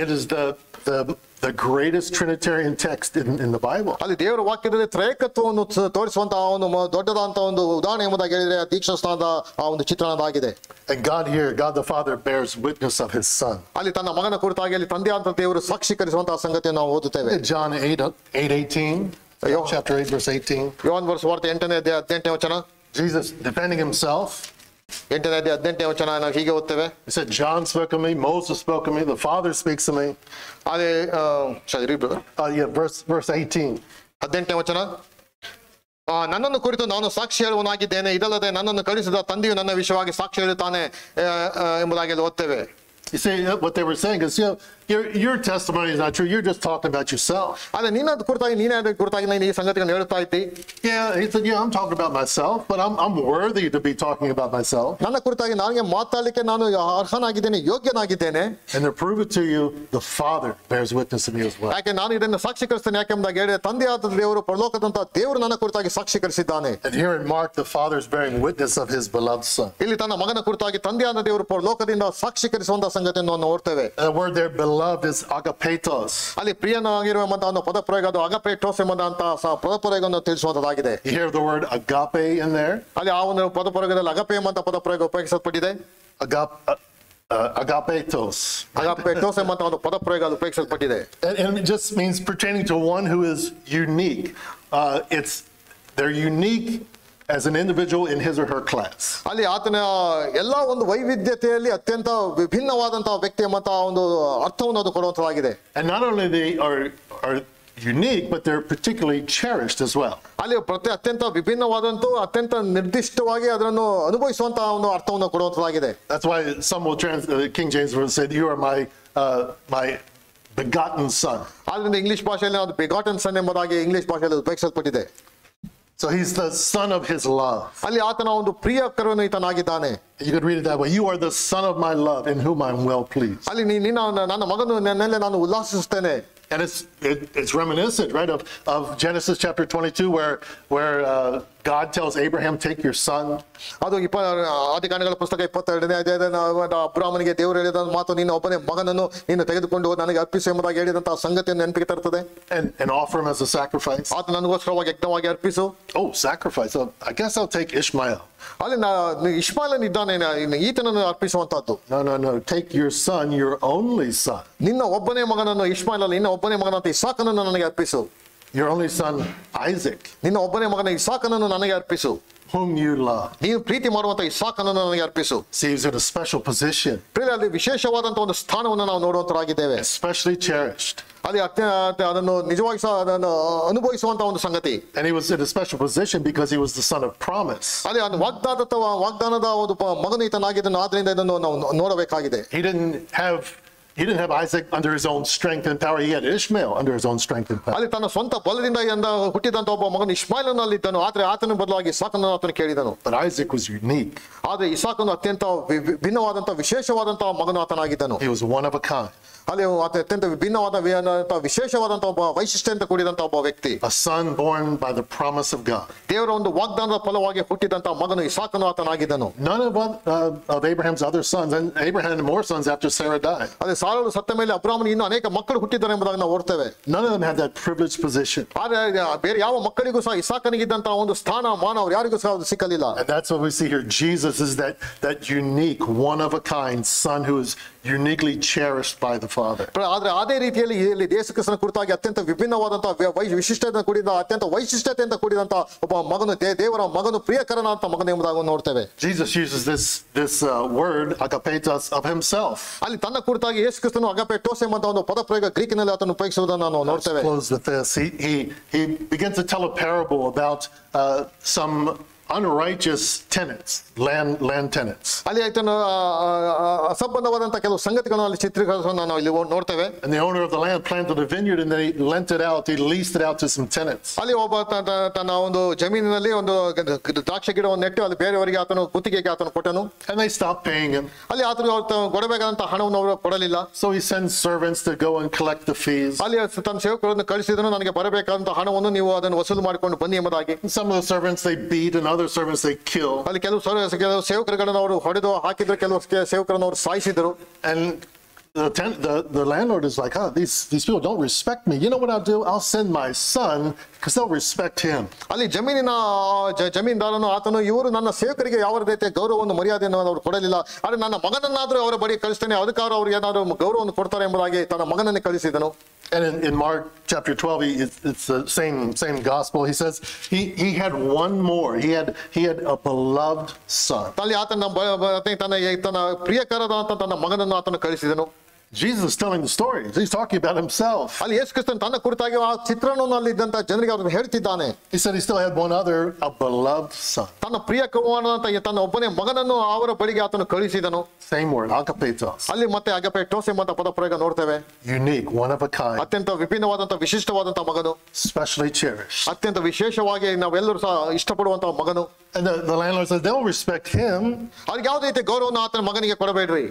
it is the greatest Trinitarian text in the Bible. ಅಲ್ಲಿ ದೇವರ ವಾಕ್ಯದಲ್ಲಿ ತ್ರೈಕತ್ವವನ್ನು ತೋರಿಸುವಂತಹ ಒಂದು ದೊಡ್ಡದಾದಂತಹ ಒಂದು ಉದಾಹರಣೆ ಎಂಬುದಾಗಿ ಹೇಳಿದ್ರೆ ದೀಕ್ಷಾ ಸ್ಥಾನದ ಆ ಒಂದು ಚಿತ್ರಣದಾಗಿದೆ. And God the Father bears witness of his Son. ಅಲ್ಲಿ ತನ್ನ ಮಗನ ಕುರಿತಾಗಿ ಅಲ್ಲಿ ತಂದೆಯಾದ ದೇವರು ಸಾಕ್ಷೀಕರಿಸುವಂತಹ ಸಂಗತಿಯನ್ನು ನಾವು ಓದುತ್ತೇವೆ. John 8:18. Chapter 8 verse 18. ಯೋಹಾನ ಬರೆದ ಸುವಾರ್ತೆ 8ನೇ ಅಧ್ಯಾಯ 18ನೇ ವಚನ. Jesus defending himself. 8ನೇ ಅಧ್ಯಾಯ 18ನೇ ವಚನ ನಾವು ಹೀಗೆ ಓದ್ತೇವೆ. He said, John spoke of me, Moses spoke of me, the Father speaks of me. ಅದೇ ಸರಿ ಬ್ರದರ್. Verse 18. 18ನೇ ವಚನ. ನನ್ನನ್ನು ಕುರಿತು ನಾನು ಸಾಕ್ಷಿ ಹೇಳುವನಾಗಿದ್ದೇನೆ, ಇದಲ್ಲದೆ ನನ್ನನ್ನು ಕಳಿಸಿದ ತಂದೆಯು ನನ್ನ ವಿಷಯವಾಗಿ ಸಾಕ್ಷಿ ಹೇಳುತ್ತಾನೆ ಎಂಬುದಾಗಿ ಓದ್ತೇವೆ. You see, what they were saying is, your testimony is not true. You're just talking about yourself. ಅದೇ ನಿನ್ನ ಕುರಿತಾಗಿ ನೀನೇ ಕುರಿತಾಗಿ ನೀನು ಈ ಸಂಗತಿಗಳನ್ನು ಹೇಳ್ತಾ ಇದ್ದಿ. Yeah, he said, I'm talking about myself, but I'm worthy to be talking about myself. ನನ್ನ ಕುರಿತಾಗಿ ನನಗೆ ಮಾತಾಡಲಿಕ್ಕೆ ನಾನು ಅರ್ಹನಾಗಿದ್ದೇನೆ, ಯೋಗ್ಯನಾಗಿದ್ದೇನೆ. And to prove it to you, the Father bears witness to me as well. ಯಾಕೆ ನಾನು ಇದನ್ನು ಸಾಕ್ಷೀಕರಿಸ್ತೇನೆ ಯಾಕೆಂಬುದಾಗಿ ಹೇಳಿದ್ರೆ ತಂದೆಯಾದ ದೇವರು, ಪರಲೋಕದಂತಹ ದೇವರು ನನ್ನ ಕುರಿತಾಗಿ ಸಾಕ್ಷೀಕರಿಸಿದ್ದಾನೆ. And here in Mark, the Father is bearing witness of his beloved Son. ಇಲ್ಲಿ ತನ್ನ ಮಗನ ಕುರಿತಾಗಿ ತಂದೆಯಾದ ದೇವರು ಪರಲೋಕದಿಂದ ಸಾಕ್ಷೀಕರಿಸುವಂತಹ ಸಂಗತಿಯನ್ನು ನಾವು ನೋಡ್ತೇವೆ. The word there, beloved, is agapetos. ಅಲ್ಲಿ ಪ್ರಿಯನಾಗಿರುವಂತಹ ಒಂದು ಪದ ಪ್ರಯೋಗ, ಅದು ಅಗಪೇಟೋಸ್ ಎಂಬಂತಹ ಪದ ಪ್ರಯೋಗವನ್ನು ತಿಳಿಸುವಂತದ್ದಾಗಿದೆ. You hear the word agape in there? ಅಲ್ಲಿ ಆ ಒಂದು ಪದ ಪ್ರಯೋಗದಲ್ಲಿ ಅಗಪೆ ಎಂಬಂತಹ ಪದ ಪ್ರಯೋಗ ಉಪಯೋಗಿಸಲ್ಪಟ್ಟಿದೆ. Agapetos. ಅಗಪೇಟೋಸ್ ಎಂಬಂತಹ ಒಂದು ಪದ ಪ್ರಯೋಗ ಅದು ಉಪಯೋಗಿಸಲ್ಪಟ್ಟಿದೆ. And it just means pertaining to one who is unique. They're unique as an individual in his or her class. ಅಲ್ಲಿ ಆತನ ಎಲ್ಲಾ ಒಂದು ವೈವಿಧ್ಯತೆಯಲ್ಲಿ ಅತ್ಯಂತ ವಿಭಿನ್ನವಾದಂತಹ ವ್ಯಕ್ತಿ ಎಂಬಂತಹ ಒಂದು ಅರ್ಥವನ್ನು ಅದು ಕೊಡುವಂತದ್ದಾಗಿದೆ. And not only they are unique, but they're particularly cherished as well. ಅಲ್ಲಿ ಅತ್ಯಂತ ವಿಭಿನ್ನವಾದಂತೂ ಅತ್ಯಂತ ನಿರ್ದಿಷ್ಟವಾಗಿ ಅದನ್ನು ಅನುಭವಿಸುವಂತಹ ಒಂದು ಅರ್ಥವನ್ನು ಕೊಡುವಂತದ್ದಾಗಿದೆ. That's why some will King James will say, you are my begotten son. ಆದ್ರಿಂದ ಇಂಗ್ಲಿಷ್ ಭಾಷೆಯಲ್ಲಿ ಅದು ಬೆಗಾಟನ್ ಸನ್ ಎಂಬುದಾಗಿ ಇಂಗ್ಲಿಷ್ ಭಾಷೆಯಲ್ಲಿ ಉಪಯೋಗಿಸಲ್ಪಟ್ಟಿದೆ. So he's the son of his love. ಅಲ್ಲಿ ಆತನ ಒಂದು ಪ್ರಿಯಕರನು ಈತನಾಗಿದ್ದಾನೆ. You could read it that way. You are the son of my love in whom I'm well pleased. ಅಲ್ಲಿ ನನ್ನ ಮಗನು ನನ್ನಲ್ಲಿ ನಾನು ಉಲ್ಲಾಸಿಸುತ್ತೇನೆ. And it's reminiscent, right, of Genesis chapter 22 where God tells Abraham, take your son. ಅದು ಆದಿಕಾಂಡಗಳ ಪುಸ್ತಕ 22ನೇ ಅಧ್ಯಾಯದ ಅಬ್ರಾಮನಿಗೆ ದೇವರು ಹೇಳಿದ ಮಾತು, ನಿನ್ನ ಒಬ್ಬನೇ ಮಗನನ್ನು ನೀನು ತೆಗೆದುಕೊಂಡು ನನಗೆ ಅರ್ಪಿಸು ಎಂಬುದಾಗಿ ಹೇಳಿದಂತಹ ಸಂಗತಿಯನ್ನು ನೆನಪಿಗೆ ತರುತ್ತದೆ. And offer him as a sacrifice. ಆತ ನನಗೋಸ್ಕರವಾಗಿ ಯಜ್ಞವಾಗಿ ಅರ್ಪಿಸು. Oh, sacrifice. So I guess I'll take Ishmael. ಅಲ್ಲಿ ಇಷ್ಮಾಯೇಲನ್ ಇದ್ದಾನೆ, ಈತನನ್ನು ಅರ್ಪಿಸುವಂತಹದ್ದು. No. Take your son, your only son. ನಿನ್ನ ಒಬ್ಬನೇ ಮಗನನ್ನು ಇಷ್ಮಾಯೇಲ, ನಿನ್ನ ಒಬ್ಬನೇ ಮಗನಂತ ಇಸಾಕನನ್ನು ನನಗೆ ಅರ್ಪಿಸು. Your only son, Isaac. ನಿನ್ನ ಒಬ್ಬನೇ ಮಗನ ಇಸಾಕನನ್ನು ನನಗೆ ಅರ್ಪಿಸು. Whom you love. ನೀನು ಪ್ರೀತಿ ಮಾಡುವಂತ ಇಸಾಕನನ್ನು ನನಗೆ ಅರ್ಪಿಸು. See, he's in a special position. ಅಲ್ಲಿ ವಿಶೇಷವಾದಂತ ಒಂದು ಸ್ಥಾನವನ್ನು ನಾವು ನೋಡುವಂತರಾಗಿದ್ದೇವೆ. Especially cherished. ಅಲ್ಲಿ ಅದನ್ನು ನಿಜವಾಗಿ ಸಹ ಅದನ್ನು ಅನುಭವಿಸುವಂತ ಒಂದು ಸಂಗತಿ. And he was in a special position because he was the son of promise. ಅಲ್ಲಿ ವಾಗ್ದಾನದ ಒಂದು ಮಗನು ಈತನಾಗಿದ್ದನು, ಆದ್ರಿಂದ ಇದನ್ನು ನಾವು ನೋಡಬೇಕಾಗಿದೆ. He didn't have Isaac under his own strength and power. He had Ishmael under his own strength and power. ಅಲ್ಲಿ ತನ್ನ ಸ್ವಂತ ಬಲದಿಂದ ಹುಟ್ಟಿದಂತ ಒಬ್ಬ ಮಗನು ಇಷ್ಮಾಯೇಲನಲ್ಲಿ ಇದ್ದನು, ಆದ್ರೆ ಆತನ ಬದಲಾಗಿ ಇಸಾಕನನ್ನು ಆತನು ಕೇಳಿದನು. But Isaac was unique. ಆದ್ರೆ ಇಸಾಕನು ಅತ್ಯಂತ ಭಿನ್ನವಾದಂತ ವಿಶೇಷವಾದಂತಹ ಮಗನು ಆತನಾಗಿದ್ದನು. He was one of a kind. ಅಲ್ಲಿ ಅತ್ಯಂತ ವಿಭಿನ್ನವಾದ ವಿಶೇಷವಾದಂತಹ ಒಬ್ಬ ವೈಶಿಷ್ಟ್ಯಂತ ಕೂಡಿದಂತ ಒಬ್ಬ ವ್ಯಕ್ತಿ. A son born by the promise of God. ದೇವರ ಒಂದು ವಾಗ್ದಾನದ ಫಲವಾಗಿ ಹುಟ್ಟಿದಂತ ಮಗನು ಇಸಾಕನು ಆತನಾಗಿದ್ದನು. None of Abraham's other sons, and Abraham had more sons after Sarah died. ಅದೇ ಸಾರಳು ಸತ್ತ ಮೇಲೆ ಅಬ್ರಾಮನಿಗೆ ಇನ್ನೂ ಅನೇಕ ಮಕ್ಕಳು ಹುಟ್ಟಿದ್ದಾರೆ ಎಂಬುದಾಗಿ ನಾವು ಓದ್ತೇವೆ. None of them had that privileged position. ಆದ್ರೆ ಬೇರೆ ಯಾವ ಮಕ್ಕಳಿಗೂ ಸಹ ಇಸಾಕನಿಗಿದ್ದಂತಹ ಒಂದು ಸ್ಥಾನ ಮಾನ ಅವ್ರು ಯಾರಿಗೂ ಸಹ ಅದು ಸಿಕ್ಕಲಿಲ್ಲ. And that's what we see here. Jesus is that unique, one of a kind son who is uniquely cherished by the Father. ಆದ್ರೆ ಅದೇ ರೀತಿಯಲ್ಲಿ ಇಲ್ಲಿ ಯೇಸು ಕ್ರಿಸ್ತನ ಕುರಿತಾಗಿ ಅತ್ಯಂತ ವಿಭಿನ್ನವಾದಂತಹ ವಿಶಿಷ್ಟತೆ ಕೂಡಿದ ಅತ್ಯಂತ ವೈಶಿಷ್ಟ್ಯತೆಯಿಂದ ಕೂಡಿದಂತಹ ಒಬ್ಬ ಮಗನು, ದೇವರ ಮಗನು, ಪ್ರಿಯಕರನಾದಂತಹ ಮಗನು ಎಂಬುದಾಗಿ ನೋಡ್ತೇವೆ. Jesus uses this word agapetos of himself. ಅಲ್ಲಿ ತನ್ನ ಕುರಿತಾಗಿ ಯೇಸು ಕ್ರಿಸ್ತನು ಅಗಪೆಟೋಸ್ ಎಂಬ ಒಂದು ಪದ ಪ್ರಯೋಗ ಗ್ರೀಕಿನಲ್ಲಿ ಆತನು ಉಪಯೋಗಿಸುವುದನ್ನು ನಾವು ನೋಡ್ತೇವೆ. Close with this. He begins to tell a parable about some unrighteous tenants, land tenants. ಅಲ್ಲಿ ಆತನು ಅಸಂಬದ್ಧವಾದಂತಹ ಕೆಲವು ಸಂಗತಿಗಳನ್ನು ಅಲ್ಲಿ ಚಿತ್ರೀಕರಿಸುವುದನ್ನು ನಾವು ಇಲ್ಲಿ ನೋಡ್ತೇವೆ. And the owner of the land planted a vineyard and then he lent it out, he leased it out to some tenants. ಅಲ್ಲಿ ಒಬ್ಬ ತನ್ನ ಒಂದು ಜಮೀನಿನಲ್ಲಿ ಒಂದು ದ್ರಾಕ್ಷಿ ಗಿಡವನ್ನು ನೆಟ್ಟು ಅಲ್ಲಿ ಬೇರೆಯವರಿಗೆ ಆತನು ಗುತ್ತಿಗೆಗೆ ಆತನು ಕೊಟ್ಟನು. And they stopped paying him. ಅಲ್ಲಿ ಆತನು ಕೊಡಬೇಕಾದಂತಹ ಹಣವನ್ನು ಅವರು ಕೊಡಲಿಲ್ಲ. So he sends servants to go and collect the fees. ಅಲ್ಲಿ ತನ್ನ ಸೇವಕರನ್ನು ಕಳಿಸಿದನು, ನನಗೆ ಬರಬೇಕಾದಂತಹ ಹಣವನ್ನು ನೀವು ಅದನ್ನು ವಸೂಲು ಮಾಡಿಕೊಂಡು ಬನ್ನಿ ಎಂಬುದಾಗಿ. Some of the servants they beat and other servants they kill. ಅಲ್ಲಿ ಕೆಲವು ಸೇವಕರುಗಳನ್ನು ಅವರು ಹೊಡೆದು ಹಾಕಿದ್ರು, ಕೆಲವು ಸೇವಕರನ್ನು ಅವರು ಸಾಯಿಸಿದ್ರು. And the landlord is like, these people don't respect me. You know what I'll do? I'll send my son because they'll respect him. ಅಲ್ಲಿ ಜಮೀನ್ದಾರನು ಆತನು, ಇವರು ನನ್ನ ಸೇವಕರಿಗೆ ಯಾವ ರೀತಿಯ ಗೌರವವನ್ನು ಮರ್ಯಾದೆಯನ್ನು ಅವರು ಕೊಡಲಿಲ್ಲ, ಆದ್ರೆ ನನ್ನ ಮಗನನ್ನಾದ್ರೂ ಅವರ ಬಳಿ ಕಳಿಸ್ತೇನೆ, ಅದಕ್ಕಾದ್ರೂ ಅವ್ರಿಗೆ ಏನಾದ್ರು ಗೌರವವನ್ನು ಕೊಡ್ತಾರೆ ಎಂಬುದಾಗಿ ತನ್ನ ಮಗನನ್ನೇ ಕಳಿಸಿದನು. And in Mark chapter 12, it's the same gospel. He says he had one more. He had a beloved son. ಅಲ್ಲಿ ತನ್ನ ಪ್ರಿಯಕರದಂತ ತನ್ನ ಮಗನನ್ನು ಆತನು ಕಳಿಸಿದನು. Jesus is telling the story. He's talking about himself. ಅಲ್ಲಿ ಯೇಸು ಕ್ರಿಸ್ತನು ತನ್ನ ಕುರಿತಾಗಿ ಆ ಚಿತ್ರಣವನ್ನು ಇದ್ದಂತ ಜನರಿಗೆ ಅವರನ್ನು ಹೇಳ್ತಿದ್ದಾನೆ. He said he still had one other, a beloved son. ತನ್ನ ಪ್ರಿಯಕರವಾದಂತ ತನ್ನ ಒಬ್ಬನೇ ಮಗನನ್ನು ಅವರ ಬಳಿಗೆ ಆತನು ಕಳಿಸಿದನು. Same word, agapetos. ಅಲ್ಲಿ ಮತ್ತೆ ಅಗಪೆಟೋಸ್ ಎಂಬ ಪದ ಪ್ರಯೋಗ ನೋಡ್ತೇವೆ. Unique, one of a kind. ಅತ್ಯಂತ ವಿಭಿನ್ನವಾದಂತ ವಿಶಿಷ್ಟವಾದಂತ ಮಗನು, specially cherished. ಅತ್ಯಂತ ವಿಶೇಷವಾಗಿ ನಾವೆಲ್ಲರೂ ಸಹ ಇಷ್ಟಪಡುವಂತಹ ಮಗನು. And the landlord says they'll respect him. ಅವ್ರಿಗೆ ಯಾವುದೇ ರೀತಿಯ ಗೌರವವನ್ನು ಆತನ ಮಗನಿಗೆ ಕೊಡಬೇಡ್ರಿ.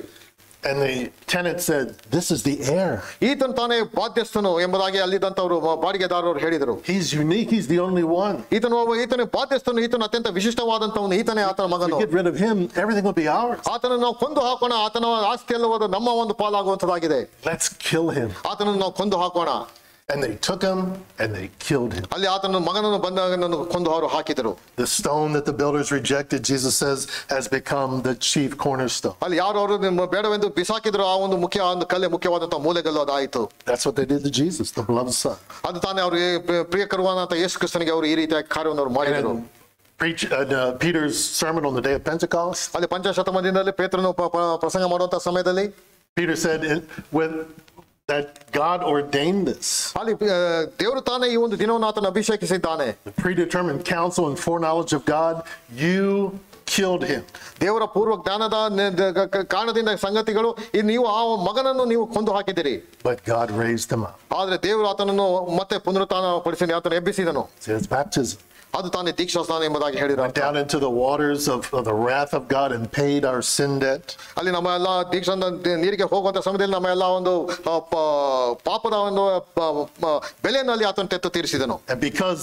And the tenant said, this is the heir. ಈತನು ತಾನೇ ಬಾಧ್ಯಸ್ಥನು ಎಂಬುದಾಗಿ ಅಲ್ಲಿದ್ದಂತವರು ಬಾಡಿಗೆದಾರರು ಹೇಳಿದರು. He's unique, he's the only one. ಈತನು ಬಾಧ್ಯಸ್ಥನು, ಈತನು ಅತ್ಯಂತ ವಿಶಿಷ್ಟವಾದಂತವನು, ಈತನೇ ಆತನ ಮಗನು. If we get rid of him, everything will be ours. ಆತನನ್ನು ನಾವು ಕೊಂದು ಹಾಕೋಣ, ಆತನ ಆಸ್ತಿ ಎಲ್ಲವೂ ನಮ್ಮ ಒಂದು ಪಾಲಾಗುವಂತದಾಗಿದೆ. Let's kill him. ಆತನನ್ನು ನಾವು ಕೊಂದು ಹಾಕೋಣ. And they took him and they killed him. ಅಲ್ಲಿ ಆತನ ಮಗನನ್ನು ಬಂದವನನ್ನು ಕೊಂದು ಅವರು ಹಾಕಿದರು. The stone that the builders rejected, Jesus says, has become the chief cornerstone. ಅಲ್ಲಿ ಯಾರು ಅವರು ಬೇಡವೆಂದು ಬಿಸಾಕಿದ್ರು, ಆ ಒಂದು ಮುಖ್ಯವಾದಂತಹ ಮೂಲೆಗಲ್ಲು ಅದಾಯಿತು. That's what they did to Jesus, the beloved son. ಅದು ತಾನೇ ಅವರು ಪ್ರಿಯಕರವಾದಂತಹ ಯೇಸು ಕ್ರಿಸ್ತನಿಗೆ ಅವರು ಈ ರೀತಿಯ ಕಾರ್ಯವನ್ನು ಅವರು ಮಾಡಿದರು. Peter's sermon on the day of Pentecost. ಅಲ್ಲಿ ಪಂಚಶತಮಾನದಲ್ಲಿ ಪೇತ್ರನು ಪ್ರಸಂಗ ಮಾಡುವಂತಹ ಸಮಯದಲ್ಲಿ Peter said that God ordained this. ಅಲ್ಲಿ ದೇವರು ತಾನೇ ಈ ಒಂದು ದಿನವನ್ನು ಆತನ ಅಭಿಷೇಕಿಸಿದ್ದಾನೆ. The predetermined counsel and foreknowledge of God, you killed him. ದೇವರ ಪೂರ್ವ ಜ್ಞಾನದ ಕಾರಣದಿಂದ ಸಂಗತಿಗಳು ನೀವು ಆ ಮಗನನ್ನು ನೀವು ಕೊಂದು ಹಾಕಿದಿರಿ. But God raised him up. ಆದ್ರೆ ದೇವರು ಆತನನ್ನು ಮತ್ತೆ ಪುನರುತ್ಥಾನ ಪಡಿಸಿ ಆತನ ಎಬ್ಬಿಸಿದನು. It's baptism. ಅದು ತಾನೇ ದೀಕ್ಷಾ ಸ್ನಾನ ಎಂಬುದಾಗಿ ಹೇಳಿದ್ರು. Went down into the waters of the wrath of God and paid our sin debt. ಅಲ್ಲಿ ನಮ್ಮ ಎಲ್ಲ ದೀಕ್ಷಾ ನೀರಿಗೆ ಹೋಗುವಂತ ಸಮಯದಲ್ಲಿ ನಮ್ಮ ಎಲ್ಲ ಒಂದು ಪಾಪದ ಒಂದು ಬೆಲೆಯಲ್ಲಿ ಆತನ ತೆತ್ತು ತೀರಿಸಿದನು. And because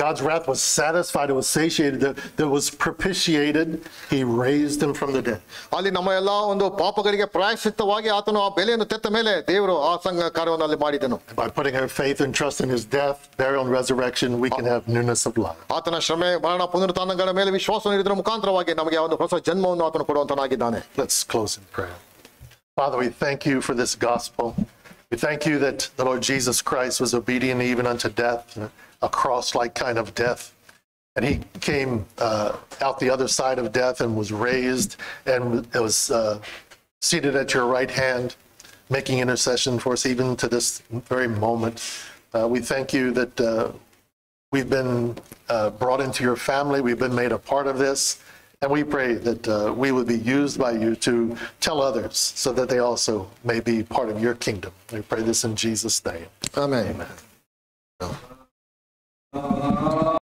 God's wrath was satisfied, it was satiated, that was propitiated, he raised him from the dead. ಅಲ್ಲಿ ನಮ್ಮ ಎಲ್ಲ ಒಂದು ಪಾಪಗಳಿಗೆ ಪ್ರಾಯಶ್ಚಿತ್ತವಾಗಿ ಆತನು ಆ ಬೆಲೆಯನ್ನು ತೆತ್ತ ಮೇಲೆ ದೇವರು ಆ ಕಾರ್ಯವನ್ನು ಅಲ್ಲಿ ಮಾಡಿದನು. By putting our faith and trust in his death, burial, and resurrection, we can have newness of life. ಆತನ ಶ್ರಮೆ ಮರಣ ಪುನರುತ್ಥಾನಗಳ ಮೇಲೆ ವಿಶ್ವಾಸವನ್ನು ಇಡುವುದರ ಮುಖಾಂತರವಾಗಿ ನಮಗೆ ಒಂದು ಹೊಸ ಜನ್ಮವನ್ನು ಆತನು ಕೊಡುವಂತನಾಗಿದ್ದಾನೆ. Let's close in prayer. Father, we thank you for this gospel. We thank you that the Lord Jesus Christ was obedient even unto death, a cross-like kind of death. And he came out the other side of death and was raised and was seated at your right hand, making intercession for us even to this very moment. We thank you that we've been brought into your family. We've been made a part of this. And we pray that we would be used by you to tell others so that they also may be part of your kingdom. We pray this in Jesus' name. Amen. Amen.